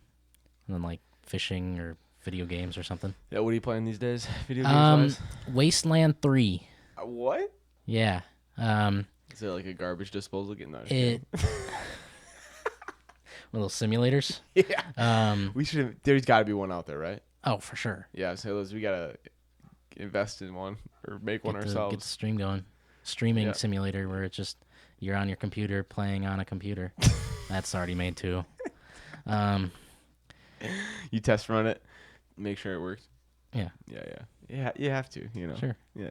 then like fishing or video games or something. Yeah, what are you playing these days? Video games wise? Wasteland 3. What? Yeah. Is it like a garbage disposal? Getting out little simulators. Yeah. There's got to be one out there, right? Oh, for sure. Yeah. So we gotta invest in one or make one ourselves. Get the stream going. Streaming simulator where it's just you're on your computer playing on a computer. That's already made too. You test run it, make sure it works. Yeah. Yeah. You have to, you know. Sure. Yeah.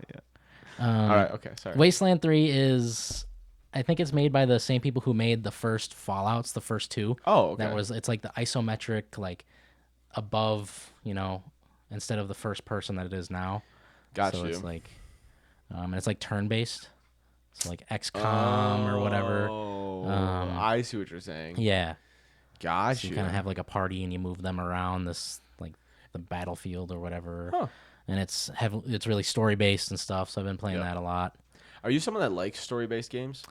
All right. Okay. Sorry. Wasteland 3 is, I think it's made by the same people who made the first Fallouts, the first two. Oh, okay. It's like the isometric, like above, instead of the first person that it is now. Got so you. It's like, and it's like turn based. So like XCOM or whatever. Oh, I see what you're saying. Yeah. Gotcha. So you kind of have like a party and you move them around this like the battlefield or whatever. Huh. And it's really story based and stuff. So I've been playing that a lot. Are you someone that likes story based games?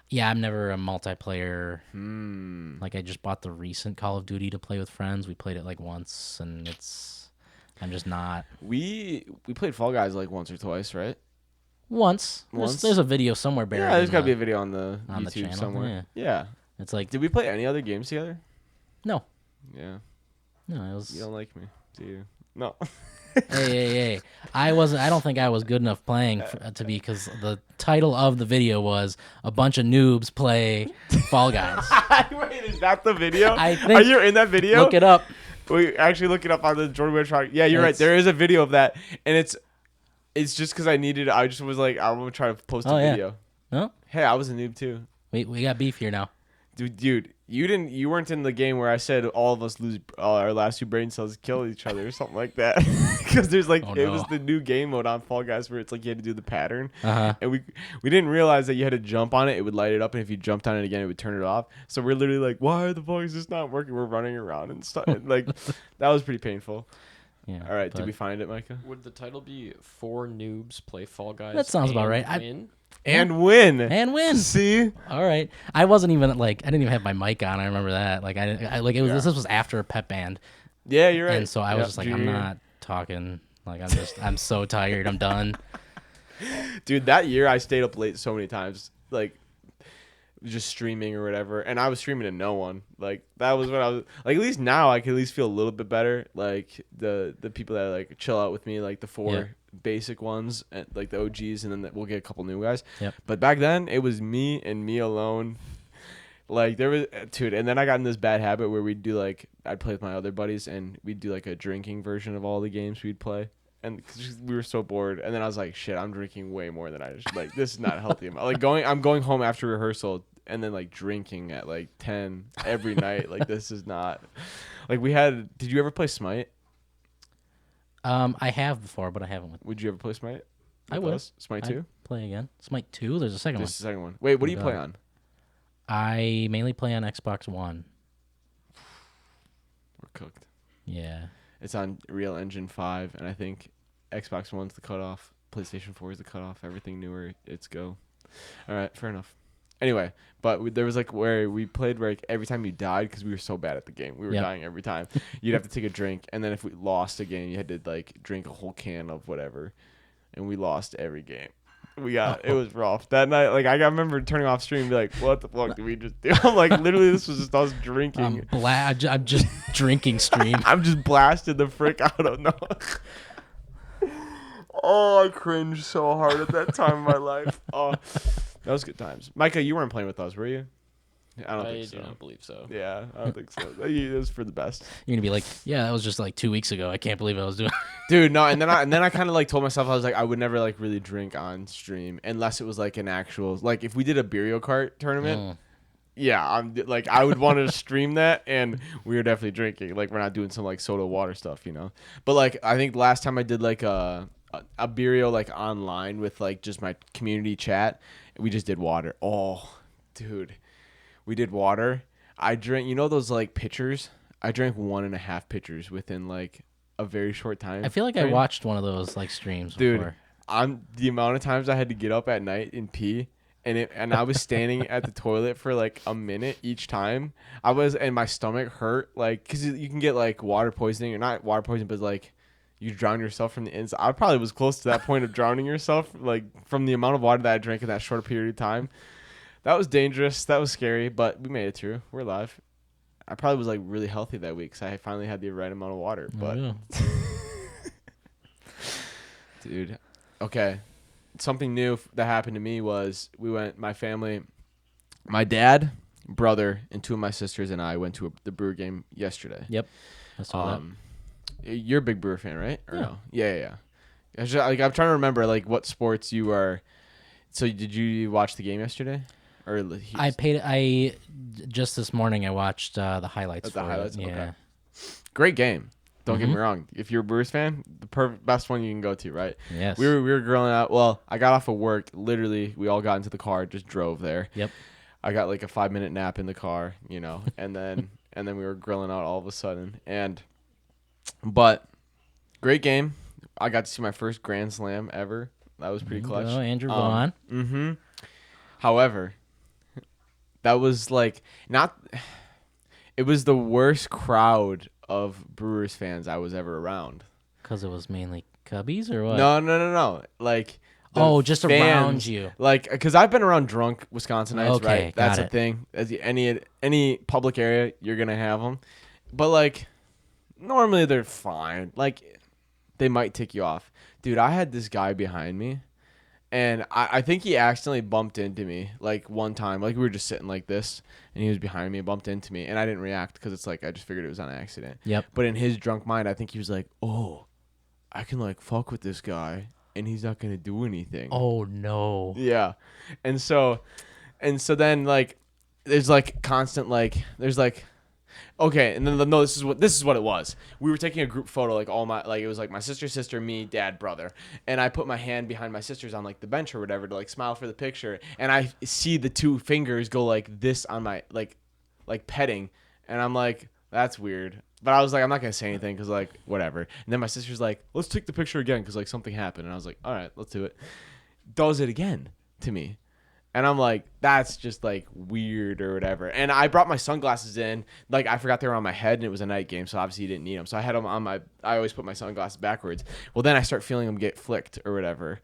Yeah, I'm never a multiplayer. Like I just bought the recent Call of Duty to play with friends. We played it like once, and I'm just not. We played Fall Guys like once or twice, right? Once. There's a video somewhere buried. Yeah, there's got to be a video on the on YouTube the channel somewhere. Yeah. It's like. Did we play any other games together? No. Yeah. No, it was. You don't like me, do you? No. Hey. I don't think I was good enough playing because the title of the video was a bunch of noobs play Fall Guys. Wait, is that the video? I think. Are you in that video? Look it up. We actually look it up on the Jordan Whitrock. Yeah, you're right. There is a video of that, and it's just because I needed. I just was like, I'm gonna try to post a video. No. Hey, I was a noob too. We got beef here now. Dude, you weren't in the game where I said all of us lose our last two brain cells kill each other or something like that. Because there's like it was the new game mode on Fall Guys where it's like you had to do the pattern, and we didn't realize that you had to jump on it. It would light it up, and if you jumped on it again, it would turn it off. So we're literally like, why are the Fall Guys just not working? We're running around and stuff. Like that was pretty painful. Yeah. All right, did we find it, Micah? Would the title be 4 Noobs Play Fall Guys? That sounds about right. and win. And win. See? All right. I wasn't even like I didn't even have my mic on. I remember that. Like I like it was this was after a pep band. Yeah, you're right. And so I was just like, I'm junior. not talking. Like I'm so tired. I'm done. Dude, that year I stayed up late so many times, like just streaming or whatever, and I was streaming to no one. Like that was what I was like. At least now I can at least feel a little bit better. Like the people that like chill out with me, like the four basic ones, and like the OGs, and then we'll get a couple new guys. Yep. But back then it was me and me alone. Like there was, dude, and then I got in this bad habit where we'd do like I'd play with my other buddies and we'd do like a drinking version of all the games we'd play, and 'cause we were so bored. And then I was like, shit, I'm drinking way more than I just like. This is not healthy. I'm going home after rehearsal and then like drinking at like 10 every night. Like this is not like we had. Did you ever play Smite? I have before, but I haven't. Would you ever play Smite? I would. Smite I'd 2. play again. Smite 2. There's a second There's one. the second one. Wait, what do you God. play on? I mainly play on Xbox One. We're cooked. Yeah. It's on Real Engine 5, and I think Xbox One's the cutoff. PlayStation 4 is the cutoff. Everything newer, it's go. All right, fair enough. Anyway, but there was like where we played where like every time you died, because we were so bad at the game, we were dying every time. You'd have to take a drink, and then if we lost a game, you had to like drink a whole can of whatever, and we lost every game. It was rough that night. Like I remember turning off stream and be like, "What the fuck did we just do?" I'm like, literally, this was just us drinking. I'm just drinking stream. I'm just blasted the frick out of no. Oh, I cringed so hard at that time in my life. Oh, that was good times. Micah, you weren't playing with us, were you? I don't think so. do not believe so. Yeah, I don't think so. It was for the best. You're gonna be like, yeah, that was just like 2 weeks ago. I can't believe I was doing. Dude, no, and then I kind of like told myself I was like I would never like really drink on stream unless it was like an actual like if we did a Burial Kart tournament. Yeah, I'm like I would want to stream that, and we were definitely drinking. Like we're not doing some like soda water stuff, you know. But like I think last time I did like a burial like online with like just my community chat, we just did water. Oh, dude, we did water. I drank, you know those like pitchers. I drank 1.5 pitchers within like a very short time. I feel like I watched one of those like streams Dude, before. on the amount of times I had to get up at night and pee. And I was standing at the toilet for like a minute each time. And my stomach hurt, like, because you can get like water poisoning, or not water poisoning, but like you drown yourself from the inside. I probably was close to that point of drowning yourself, like from the amount of water that I drank in that short period of time. That was dangerous. That was scary, but we made it through. We're alive. I probably was like really healthy that week because I finally had the right amount of water. But, dude, okay. Something new that happened to me was my family, my dad, brother, and 2 of my sisters and I went to the Brewer game yesterday. Yep. I saw that. You're a big Brewer fan, right? Or Yeah. no? Yeah. I'm trying to remember like what sports you are. So did you watch the game yesterday? Or I just this morning I watched the highlights. The highlights. Yeah. Okay. Great game. Don't get me wrong. If you're a Brewers fan, the best one you can go to, right? Yes. We were grilling out. Well, I got off of work. Literally, we all got into the car, just drove there. Yep. I got like a 5-minute nap in the car, you know, and then we were grilling out all of a sudden. But great game. I got to see my first Grand Slam ever. That was pretty clutch. Oh, Andrew Vaughn. Mm-hmm. However, that was like not. It was the worst crowd of Brewers fans I was ever around. Because it was mainly Cubbies or what? No. Like, just fans, around you. Like, because I've been around drunk Wisconsinites, Okay, right? That's got a it. thing. As any public area, you're gonna have them. But like, normally they're fine. Like, they might tick you off. Dude, I had this guy behind me, and I think he accidentally bumped into me like one time. Like we were just sitting like this, and he was behind me and bumped into me, and I didn't react because it's like I just figured it was on accident. Yep. But in his drunk mind, I think he was like, "Oh, I can like fuck with this guy, and he's not gonna do anything." Oh no. Yeah, and so then like there's like constant like there's like. Okay, and then no, this is what it was. We were taking a group photo, like it was like my sister, me, dad, brother, and I put my hand behind my sister's on like the bench or whatever to like smile for the picture, and I see the 2 fingers go like this on my like petting, and I'm like, that's weird. But I was like, I'm not gonna say anything because like whatever. And then my sister's like, let's take the picture again because like something happened, and I was like, all right, let's do it. Does it again. to me. And I'm like, that's just like weird or whatever. And I brought my sunglasses in. Like, I forgot they were on my head, and it was a night game, so obviously you didn't need them. So I had them on my. I always put my sunglasses backwards. Well, then I start feeling them get flicked or whatever,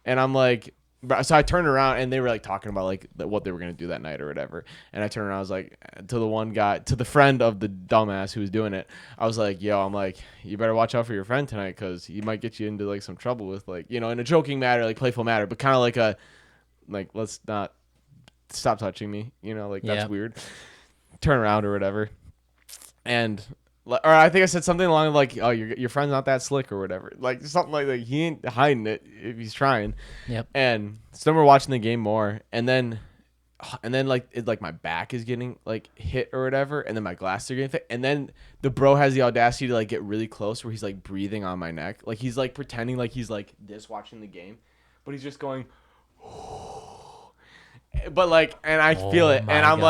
and I'm like, so I turned around and they were like talking about like what they were gonna do that night or whatever. And I turned around, I was like, to the one guy, to the friend of the dumbass who was doing it. I was like, yo, I'm like, you better watch out for your friend tonight, because he might get you into like some trouble with like, you know, in a joking matter, like playful matter, but kind of like a. Like, let's not stop touching me, you know, like that's weird. Turn around or whatever. And, or I think I said something along like, oh, your friend's not that slick or whatever. Like, something like that. He ain't hiding it if he's trying. Yep. And so then we're watching the game more. And then like, it's like my back is getting like hit or whatever. And then my glasses are getting fit. And then the bro has the audacity to like get really close where he's like breathing on my neck. Like, he's like pretending like he's like this watching the game. But he's just going, but like, and I feel it, and I'm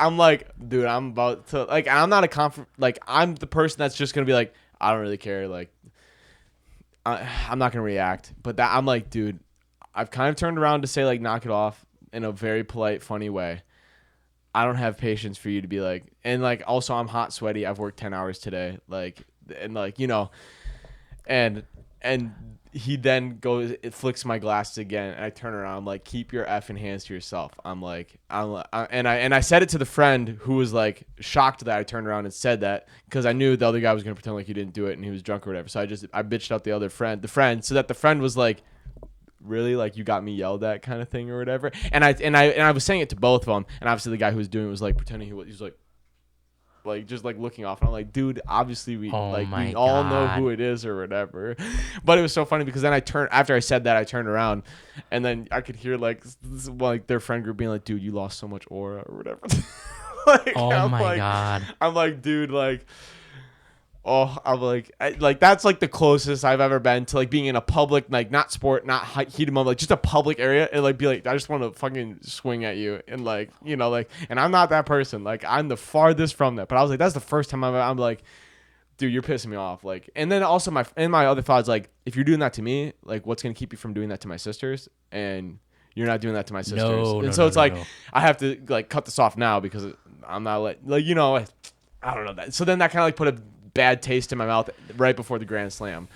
like, dude, I'm about to like, I'm not like, I'm the person that's just gonna be like, I don't really care, like, I'm not gonna react. But that I'm like, dude, I've kind of turned around to say like, knock it off in a very polite, funny way. I don't have patience for you to be like, and like, also I'm hot, sweaty. I've worked 10 hours today, like, and like, you know, and. He then goes, it flicks my glasses again, and I turn around. I'm like, keep your effing hands to yourself. And I said it to the friend who was like shocked that I turned around and said that, because I knew the other guy was gonna pretend like he didn't do it and he was drunk or whatever. So I bitched out the friend, so that the friend was like, really, like, you got me yelled at kind of thing or whatever. And I was saying it to both of them, and obviously the guy who was doing it was like pretending he was like just like looking off, and I'm like, dude, obviously we all know who it is or whatever. But it was so funny because then after I said that, I turned around, and then I could hear like their friend group being like, dude, you lost so much aura or whatever. Like, oh my god. I'm like, dude, like, oh, I'm like that's like the closest I've ever been to like being in a public, like, not sport, not heated moment, like just a public area, and like be like, I just want to fucking swing at you, and like, you know, like, and I'm not that person, like, I'm the farthest from that. But I was like, that's the first time I'm like, dude, you're pissing me off, like. And then also my other thoughts, like, if you're doing that to me, like, what's gonna keep you from doing that to my sisters? And you're not doing that to my sisters. So it's like, I have to like cut this off now because I'm not like, you know, I don't know that. So then that kind of like put a bad taste in my mouth right before the Grand Slam.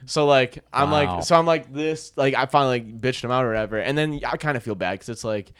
So like, I'm like this, like, I finally like bitched him out or whatever, and then I kind of feel bad because it's like,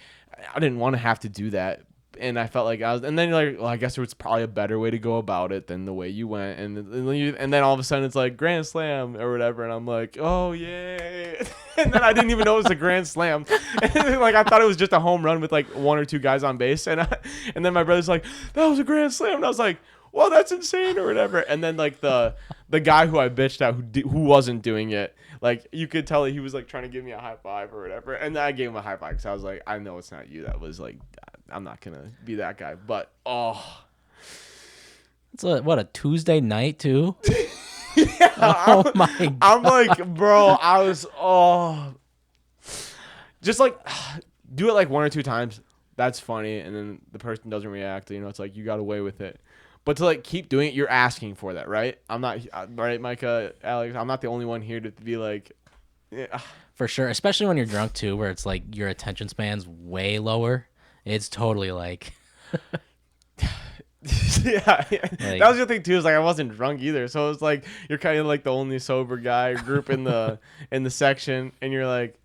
I didn't want to have to do that, and I felt like and then you're like, well, I guess there was probably a better way to go about it than the way you went, and then all of a sudden it's like Grand Slam or whatever, and I'm like, oh yay. And then I didn't even know it was a Grand Slam, and then, like, I thought it was just a home run with like one or two guys on base, and then my brother's like, that was a Grand Slam, and I was like, well, that's insane or whatever. And then like the guy who I bitched out who wasn't doing it, like, you could tell he was like trying to give me a high five or whatever, and then I gave him a high five because I was like, I know it's not you. That was like, I'm not gonna be that guy. But it's a Tuesday night too. Yeah, oh my god. I'm like, bro, I was just like, do it like one or two times. That's funny, and then the person doesn't react. You know, it's like, you got away with it. But to like keep doing it, you're asking for that, right? I'm not, right, Micah, Alex? I'm not the only one here to be like, yeah. For sure, especially when you're drunk too, where it's like your attention span's way lower. It's totally like, yeah. That was the thing too. Is like, I wasn't drunk either, so it was like, you're kind of like the only sober guy group in the section, and you're like,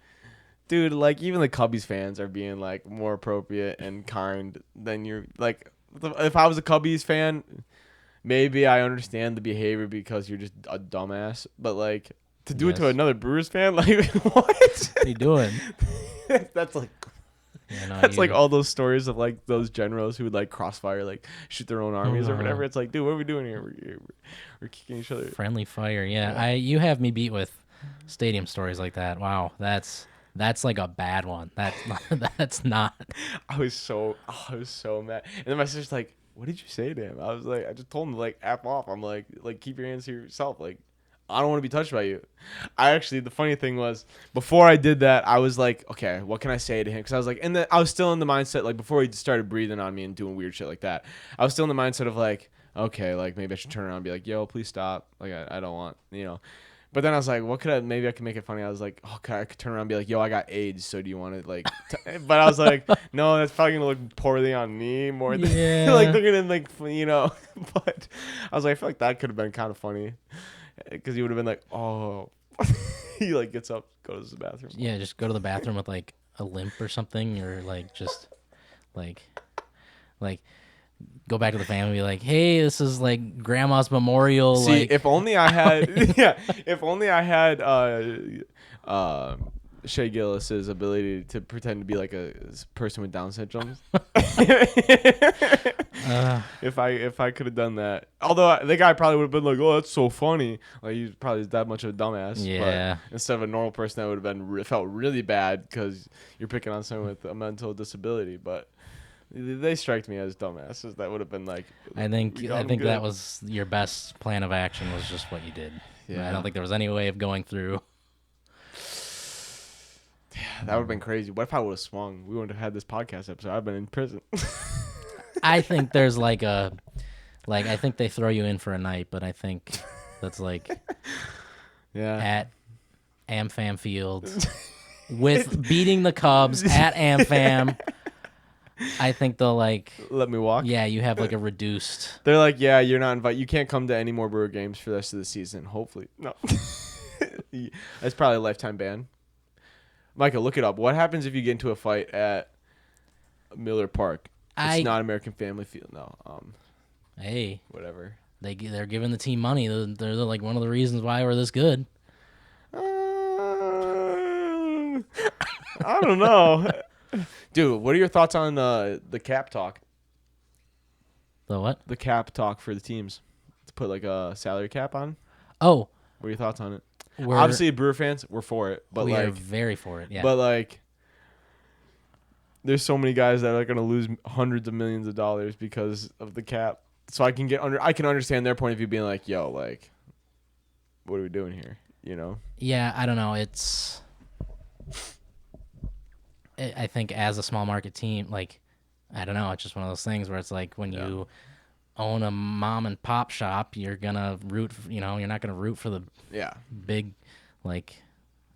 dude, like, even the Cubbies fans are being like more appropriate and kind than you're like. If I was a Cubbies fan, maybe I understand the behavior because you're just a dumbass. But like, to do it to another Brewers fan, like, what? What are you doing? That's like, Yeah, no, that's like all those stories of like those generals who would like crossfire, like shoot their own armies or whatever. It's like, dude, what are we doing here? We're kicking each other. Friendly fire, yeah. You have me beat with stadium stories like that. Wow, that's like a bad one. That's not. I was so mad. And then my sister's like, what did you say to him? I was like, I just told him to like F off. I'm like keep your hands to yourself. Like, I don't want to be touched by you. The funny thing was, before I did that, I was like, okay, what can I say to him? Because I was like, I was still in the mindset, like, before he started breathing on me and doing weird shit like that, I was still in the mindset of like, okay, like, maybe I should turn around and be like, yo, please stop. Like, I don't want, you know. But then I was like, maybe I could make it funny. I was like, oh, I could turn around and be like, yo, I got AIDS, so do you want to like? But I was like, no, that's probably gonna look poorly on me more than like they're gonna like, you know. But I was like, I feel like that could have been kind of funny because he would have been like, oh, he like gets up, goes to the bathroom. Yeah, just go to the bathroom with like a limp or something, or like just like go back to the family and be like, hey, this is like grandma's memorial. See, like, if only I had, yeah, if only I had Shea Gillis's ability to pretend to be like a person with Down syndrome. If I could have done that, although the guy probably would have been like, "Oh, that's so funny," like he's probably that much of a dumbass. Yeah. But instead of a normal person, that would have been felt really bad because you're picking on someone with a mental disability. But they strike me as dumbasses. That would have been like. I think that was your best plan of action, was just what you did. Yeah. I don't think there was any way of going through. That would have been crazy. What if I would have swung? We wouldn't have had this podcast episode. I've been in prison. I think there's I think they throw you in for a night, but I think that's like Yeah. at AmFam Field with beating the Cubs at AmFam. I think they'll like let me walk. Yeah, you have like a reduced. They're like, yeah, you're not invited. You can't come to any more Brewer games for the rest of the season. Hopefully, no. That's probably a lifetime ban. Micah, look it up. What happens if you get into a fight at Miller Park? It's not American Family Field. No. Hey, whatever. They're giving the team money. They're like one of the reasons why we're this good. I don't know. Dude, what are your thoughts on the cap talk? The what? The cap talk for the teams. To put like a salary cap on? Oh. What are your thoughts on it? Obviously, Brewer fans, we're for it. But we are very for it, yeah. But like, there's so many guys that are going to lose hundreds of millions of dollars because of the cap. So I can understand their point of view being like, yo, like, what are we doing here? You know? Yeah, I don't know. I think as a small market team, like, I don't know. It's just one of those things where it's like when you own a mom and pop shop, you're gonna you're not gonna root for the big, like,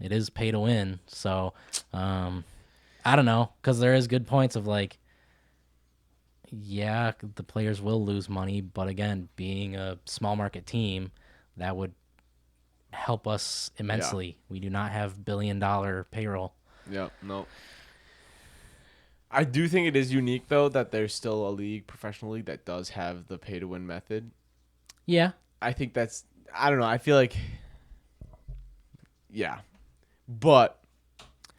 it is pay to win. So, I don't know, because there is good points of like, yeah, the players will lose money, but again, being a small market team, that would help us immensely. Yeah. We do not have $1 billion payroll. Yeah, no. I do think it is unique, though, that there's still a professional league, that does have the pay-to-win method. Yeah. I think that's, I don't know, I feel like, yeah. But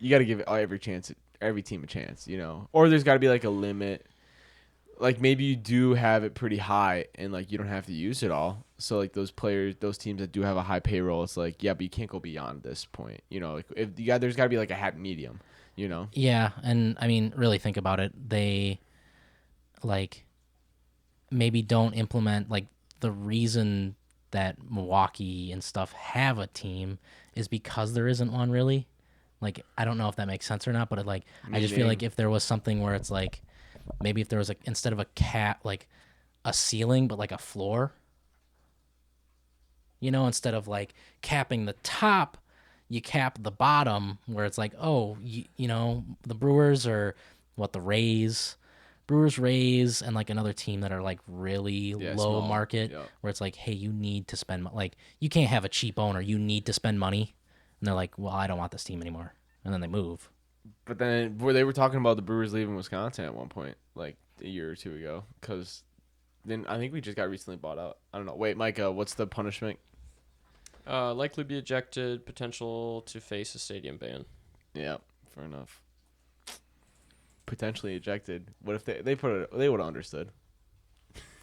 you got to give every team a chance, you know? Or there's got to be, like, a limit. Like, maybe you do have it pretty high, and, like, you don't have to use it all. So, like, those teams that do have a high payroll, it's like, yeah, but you can't go beyond this point. You know, like, there's got to be, like, a happy medium. You know? Yeah, and I mean, really think about it. They, like, maybe don't implement, like, the reason that Milwaukee and stuff have a team is because there isn't one, really. Like, I don't know if that makes sense or not, but I just feel like if there was something where it's like, maybe if there was, like, instead of a cap, like, a ceiling, but like a floor, you know, instead of, like, capping the top, you cap the bottom, where it's like, oh, you know, the Brewers or Brewers, Rays, and like another team that are like really low small market, where it's like, hey, you need to spend, like, you can't have a cheap owner. You need to spend money. And they're like, well, I don't want this team anymore. And then they move. But then they were talking about the Brewers leaving Wisconsin at one point, like a year or two ago, because then I think we just got recently bought out. I don't know. Wait, Micah, what's the punishment? Likely be ejected, potential to face a stadium ban. Yeah, fair enough. Potentially ejected. What if they put it? They would have understood.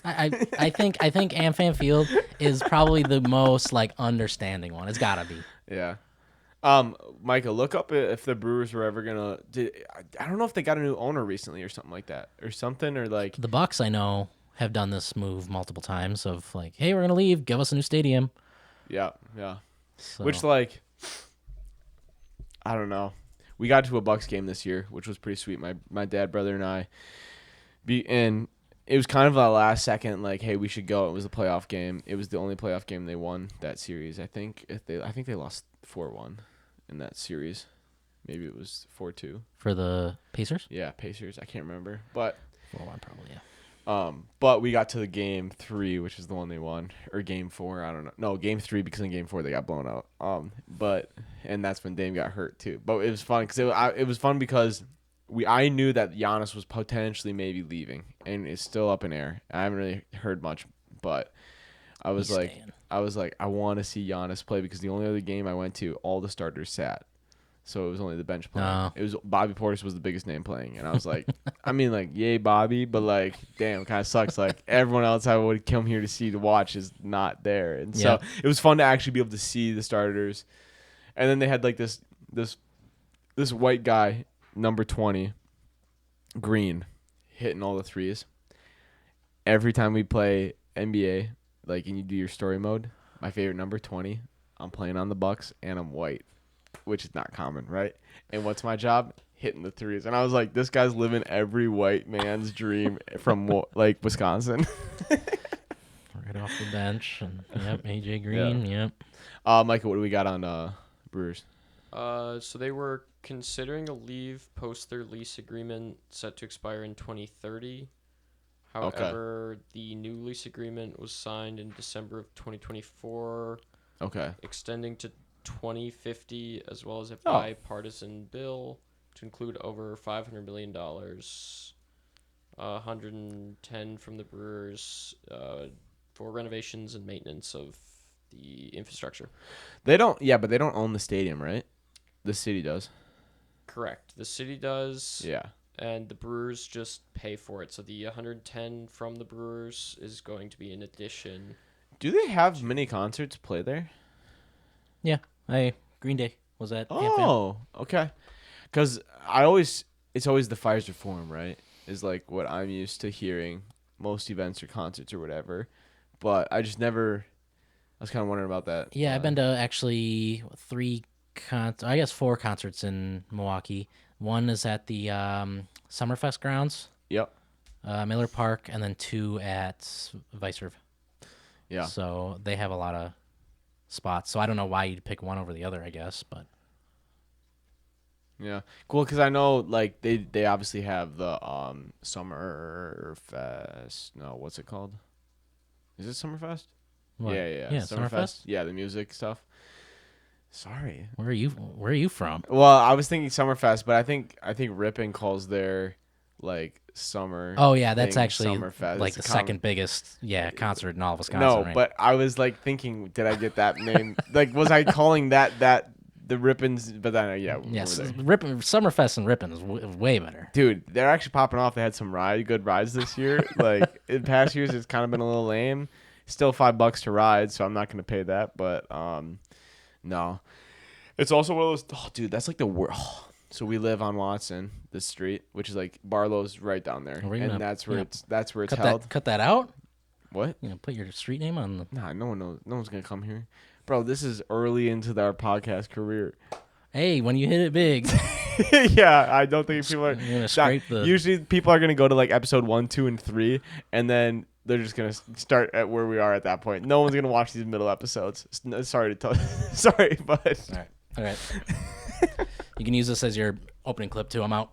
I think AmFam Field is probably the most like understanding one. It's gotta be. Yeah. Micah, look up if the Brewers were ever gonna. I don't know if they got a new owner recently or something like that, or something, or like the Bucks. I know have done this move multiple times of like, hey, we're gonna leave. Give us a new stadium. Yeah. So. Which, like, I don't know. We got to a Bucks game this year, which was pretty sweet. My dad, brother, and I. And it was kind of a last second, like, hey, we should go. It was a playoff game. It was the only playoff game they won that series. I think they lost 4-1 in that series. Maybe it was 4-2 For the Pacers? Yeah, Pacers. I can't remember, but 4-1 probably, yeah. But we got to the game 3, which is the one they won, or game 4. I don't know. No, game 3 because in game 4 they got blown out. And that's when Dame got hurt too. But it was fun because it was fun because I knew that Giannis was potentially maybe leaving, and it's still up in air. I haven't really heard much, but I was like, I want to see Giannis play because the only other game I went to, all the starters sat. So it was only the bench playing. Oh. It was Bobby Portis was the biggest name playing, and I was like, I mean, like, yay, Bobby, but like, damn, it kind of sucks. Like everyone else I would come here to watch is not there, and so it was fun to actually be able to see the starters. And then they had like this white guy, number 20, Green, hitting all the threes. Every time we play NBA, like, and you do your story mode, my favorite number 20, I'm playing on the Bucks, and I'm white. Which is not common, right? And what's my job? Hitting the threes. And I was like, this guy's living every white man's dream from like Wisconsin. Right off the bench. And, yep, AJ Green. Yep. Micah, what do we got on Brewers? So they were considering a leave post their lease agreement set to expire in 2030. However, the new lease agreement was signed in December of 2024. Okay. Extending to 2050, as well as a bipartisan bill to include over $500 million, 110 from the Brewers for renovations and maintenance of the infrastructure. But they don't own the stadium, right? The city does. Correct. The city does. Yeah. And the Brewers just pay for it. So the 110 from the Brewers is going to be in addition. Do they have many concerts play there? Yeah. Green Day was at AmFam. Oh, okay. Because it's always the Fires Reform, right? Is like what I'm used to hearing most events or concerts or whatever. But I just never. I was kind of wondering about that. Yeah, I've been to actually 4 concerts in Milwaukee. One is at the Summerfest grounds. Yep. Miller Park, and then 2 at Vice. Yeah. So they have a lot of spots. So I don't know why you'd pick one over the other, I guess, but yeah, cool. Because I know like they obviously have the Summerfest. No, what's it called? Is it Summerfest? what? Yeah. Summerfest. Yeah, the music stuff. Sorry. Where are you from? Well, I was thinking Summerfest, but I think Ripon calls their like summer. Oh yeah, that's thing actually Summerfest. like the second biggest concert in all of Wisconsin. No, right? but I was like thinking, did I get that name? Like, was I calling that the Ripons? But then yes, Summerfest and Ripon is way better. Dude, they're actually popping off. They had some good rides this year. Like in past years, it's kind of been a little lame. Still $5 to ride, so I'm not gonna pay that. But no, it's also one of those. Oh, dude, that's like the worst. So we live on Watson, this street, which is like Barlow's right down there, and that's where it's held. Cut that out. What? Put your street name on the. Nah, no one knows. No one's gonna come here, bro. This is early into our podcast career. Hey, when you hit it big. Yeah, I don't think people are. You're gonna scrape Usually, people are gonna go to like episode 1, 2, and 3, and then they're just gonna start at where we are at that point. No one's gonna watch these middle episodes. Sorry to tell. Sorry, but. All right. You can use this as your opening clip too. I'm out.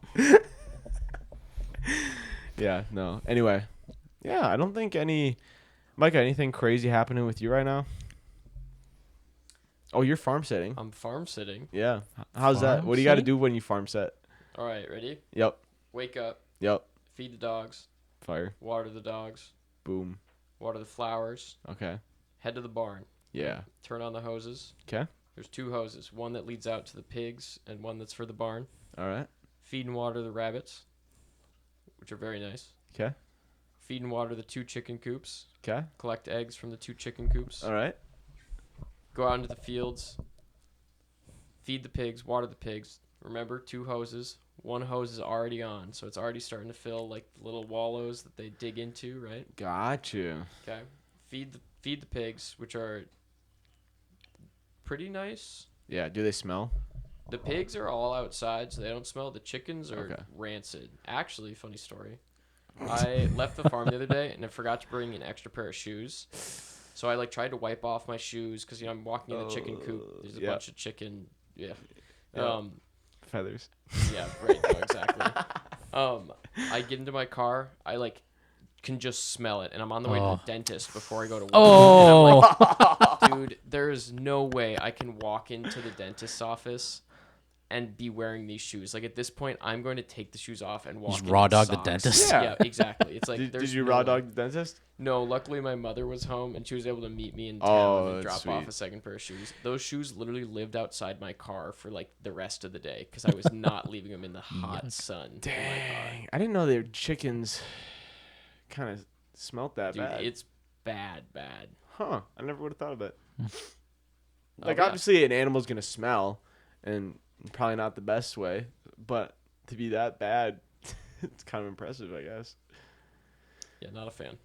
Yeah. No. Anyway. Yeah, I don't think Micah, anything crazy happening with you right now? Oh, you're farm sitting. I'm farm sitting. Yeah. How's that? What do you got to do when you farm set? All right, ready? Yep. Wake up. Yep. Feed the dogs. Fire. Water the dogs. Boom. Water the flowers. Okay. Head to the barn. Yeah. Turn on the hoses. Okay. There's 2 hoses, one that leads out to the pigs and one that's for the barn. All right. Feed and water the rabbits, which are very nice. Okay. Feed and water the 2 chicken coops. Okay. Collect eggs from the 2 chicken coops. All right. Go out into the fields. Feed the pigs, water the pigs. Remember, 2 hoses. One hose is already on, so it's already starting to fill like the little wallows that they dig into, right? Got you. Okay. Feed the pigs, which are pretty nice. Yeah. Do they smell? The pigs are all outside, so they don't smell. The chickens are Okay. rancid. Actually, funny story. I left the farm the other day and I forgot to bring an extra pair of shoes. So I like tried to wipe off my shoes because I'm walking in the chicken coop. There's a bunch of chicken. Yeah. Feathers. Yeah. Right. No, exactly. I get into my car. I like can just smell it, and I'm on the way to the dentist before I go to work. Oh, And I'm like, dude, there is no way I can walk into the dentist's office and be wearing these shoes. Like at this point, I'm going to take the shoes off and walk. just in raw in dog the socks. dentist. Yeah, exactly. It's like Did you raw dog the dentist? No, luckily my mother was home and she was able to meet me in town and drop sweet. off a second pair of shoes. Those shoes literally lived outside my car for like the rest of the day because I was not leaving them in the hot sun. Dang, I didn't know their chickens kind of smelt that Dude, bad. it's bad. Huh? I never would have thought of it. Like obviously, an animal's gonna smell, and probably not the best way, but to be that bad, it's kind of impressive, I guess. Yeah, not a fan.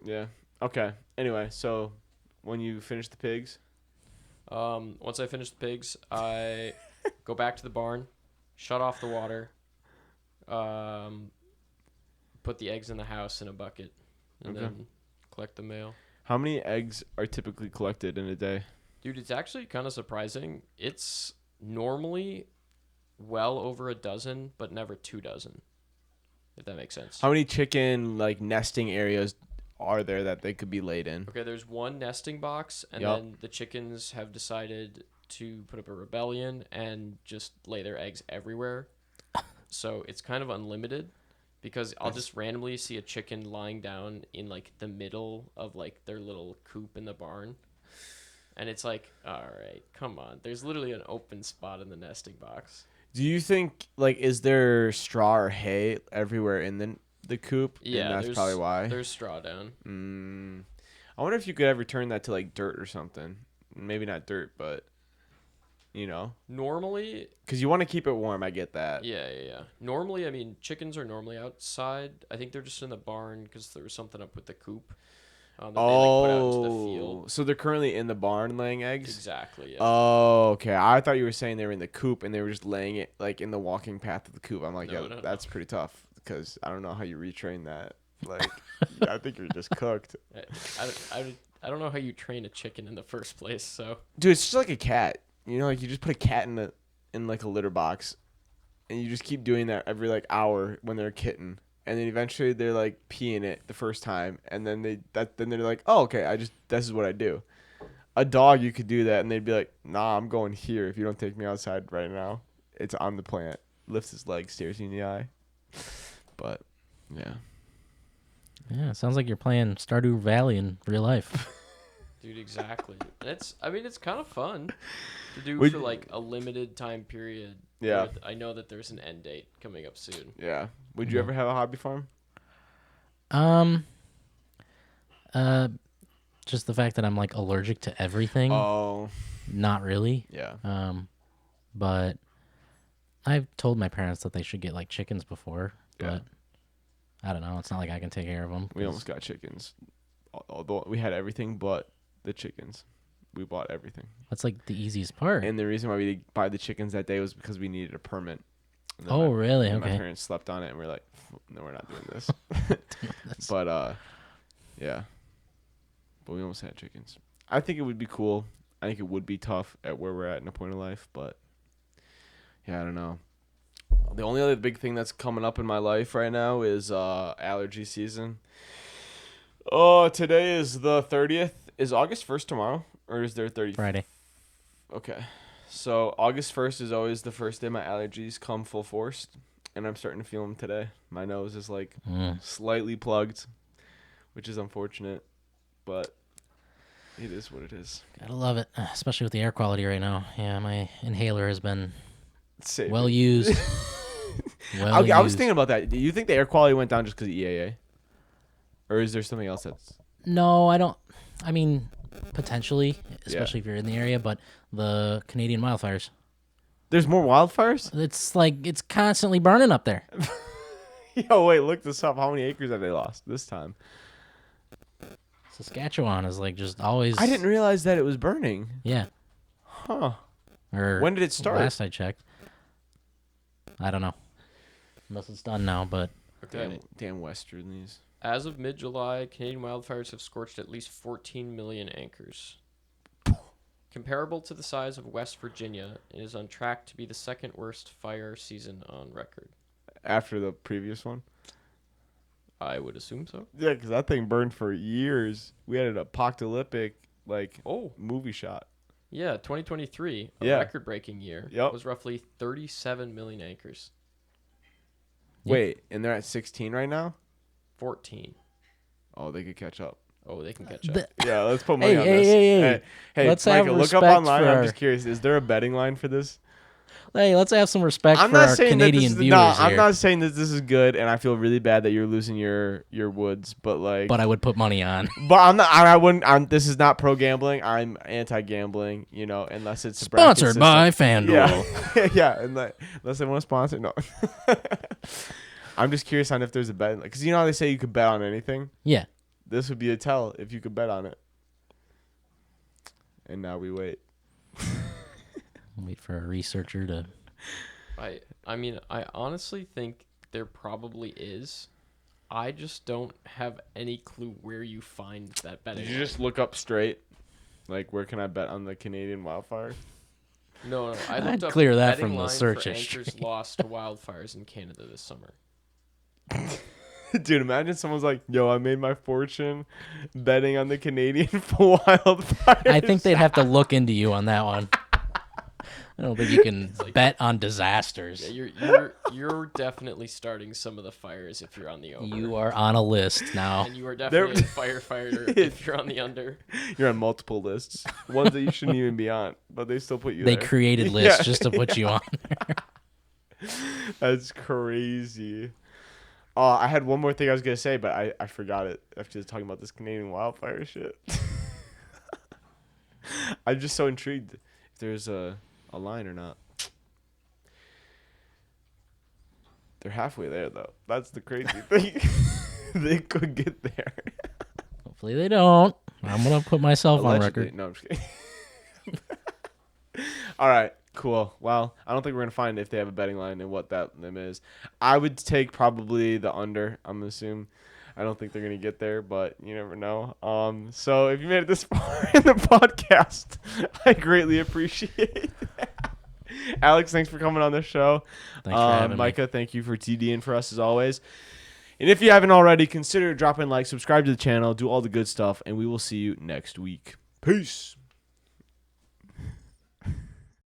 Yeah. Okay. Anyway, so when you finish the pigs, Once I finish the pigs, I go back to the barn, shut off the water, put the eggs in the house in a bucket, and then collect the mail. how many eggs are typically collected in a day? Dude, it's actually kind of surprising. It's normally well over a dozen, but never 2 dozen. If that makes sense. How many chicken nesting areas are there that they could be laid in? Okay, there's one nesting box, and then the chickens have decided to put up a rebellion and just lay their eggs everywhere. So it's kind of unlimited because I'll just randomly see a chicken lying down in the middle of their little coop in the barn. And it's like, all right, come on. There's literally an open spot in the nesting box. Do you think is there straw or hay everywhere in the coop? Yeah, and that's probably why. There's straw down. I wonder if you could ever turn that to dirt or something. Maybe not dirt, but Normally, because you want to keep it warm. I get that. yeah. Normally, I mean, chickens are normally outside. I think they're just in the barn because there was something up with the coop. That they put out into the field. So they're currently in the barn laying eggs? Exactly, yeah. Oh, okay. I thought you were saying they were in the coop and they were just laying it in the walking path of the coop. I'm like, No. that's pretty tough because I don't know how you retrain that. I think you're just cooked. I don't know how you train a chicken in the first place, so. Dude, it's just like a cat. You just put a cat in a litter box and you just keep doing that every hour when they're a kitten. And then eventually they're peeing it the first time, and then they're like, oh, okay, this is what I do. A dog, you could do that, and they'd be like, nah, I'm going here if you don't take me outside right now. It's on the plant. Lifts his leg, stares you in the eye. But yeah, Yeah, sounds like you're playing Stardew Valley in real life. Dude, exactly. It's kind of fun to do Would- for a limited time period. Yeah. But I know that there's an end date coming up soon. yeah. Would you ever have a hobby farm? Just the fact that I'm allergic to everything. Oh, Not really. yeah. But I've told my parents that they should get chickens before, Yeah. but I don't know. It's not like I can take care of them. We almost got chickens, although we had everything but the chickens. We bought everything. That's the easiest part. And the reason why we didn't buy the chickens that day was because we needed a permit. And then Oh, really? and My Okay. parents slept on it, and we're like, no, we're not doing this. But, yeah. But we almost had chickens. I think it would be cool. I think it would be tough at where we're at in a point of life, but yeah, I don't know. The only other big thing that's coming up in my life right now is allergy season. Oh, today is the 30th. Is August 1st tomorrow? Or is there 30th? Friday. Okay. So August 1st is always the first day my allergies come full force, and I'm starting to feel them today. My nose is slightly plugged, which is unfortunate, but it is what it is. Gotta love it, especially with the air quality right now. Yeah, my inhaler has been Safe. well used. I was thinking about that. Do you think the air quality went down just because of EAA? Or is there something else that's... No, I don't. I mean, potentially, especially if you're in the area, but the Canadian wildfires. There's more wildfires? It's constantly burning up there. Yo, wait, look this up. How many acres have they lost this time? Saskatchewan is just always. I didn't realize that it was burning. Yeah. Huh. Or When did it start? Last I checked. I don't know. Unless it's done now, but Okay. Damn westerlies. As of mid-July, Canadian wildfires have scorched at least 14 million acres. Comparable to the size of West Virginia, it is on track to be the second worst fire season on record. After the previous one? I would assume so. Yeah, because that thing burned for years. We had an apocalyptic, Oh, movie shot. yeah, 2023, a Yeah. record-breaking year, Yep. was roughly 37 million acres. Yeah. Wait, and they're at 16 right now? 14. Oh, they could catch up. Oh, they can catch up. The- Yeah, let's put money on Hey, this. hey. Let's have Michael, look up respect online. for I'm our- just curious. Is there a betting line for this? Hey, let's have some respect I'm for not our saying Canadian that this is, viewers no, here. I'm not saying that this is good, and I feel really bad that you're losing your woods, but But I would put money on. but I'm not. I wouldn't. This is not pro gambling. I'm anti gambling. Unless it's a bracket Sponsored by system. FanDuel. Yeah, yeah. Unless they want to sponsor, no. I'm just curious on if there's a bet, because you know how they say you could bet on anything. Yeah. This would be a tell if you could bet on it. And now we wait. Wait for a researcher to. I mean, I honestly think there probably is. I just don't have any clue where you find that betting. Did you just look up straight? Like, where can I bet on the Canadian wildfire? No. I I'd looked up clear that betting from the line search for history. anchors lost to wildfires in Canada this summer. Dude, imagine someone's like, yo, I made my fortune betting on the Canadian wildfires. I think they'd have to look into you on that one. I don't think you can bet on disasters. Yeah, you're definitely starting some of the fires if you're on the over. You are on a list now. And you are definitely a firefighter if you're on the under. You're on multiple lists. Ones that you shouldn't even be on, but they still put you They there. created lists Yeah, just to put you on. That's crazy. I had one more thing I was going to say, but I forgot it after talking about this Canadian wildfire shit. I'm just so intrigued if there's a line or not. They're halfway there, though. That's the crazy thing. They could get there. Hopefully they don't. I'm going to put myself on Allegedly. record. No, I'm just kidding. All right, cool. Well, I don't think we're going to find if they have a betting line and what that limit is. I would take probably the under, I'm going to assume. I don't think they're going to get there, but you never know. So if you made it this far in the podcast, I greatly appreciate that. Alex, thanks for coming on the show. Thanks for having Micah, thank you for TDing for us as always. And if you haven't already, consider dropping like, subscribe to the channel, do all the good stuff, and we will see you next week. Peace.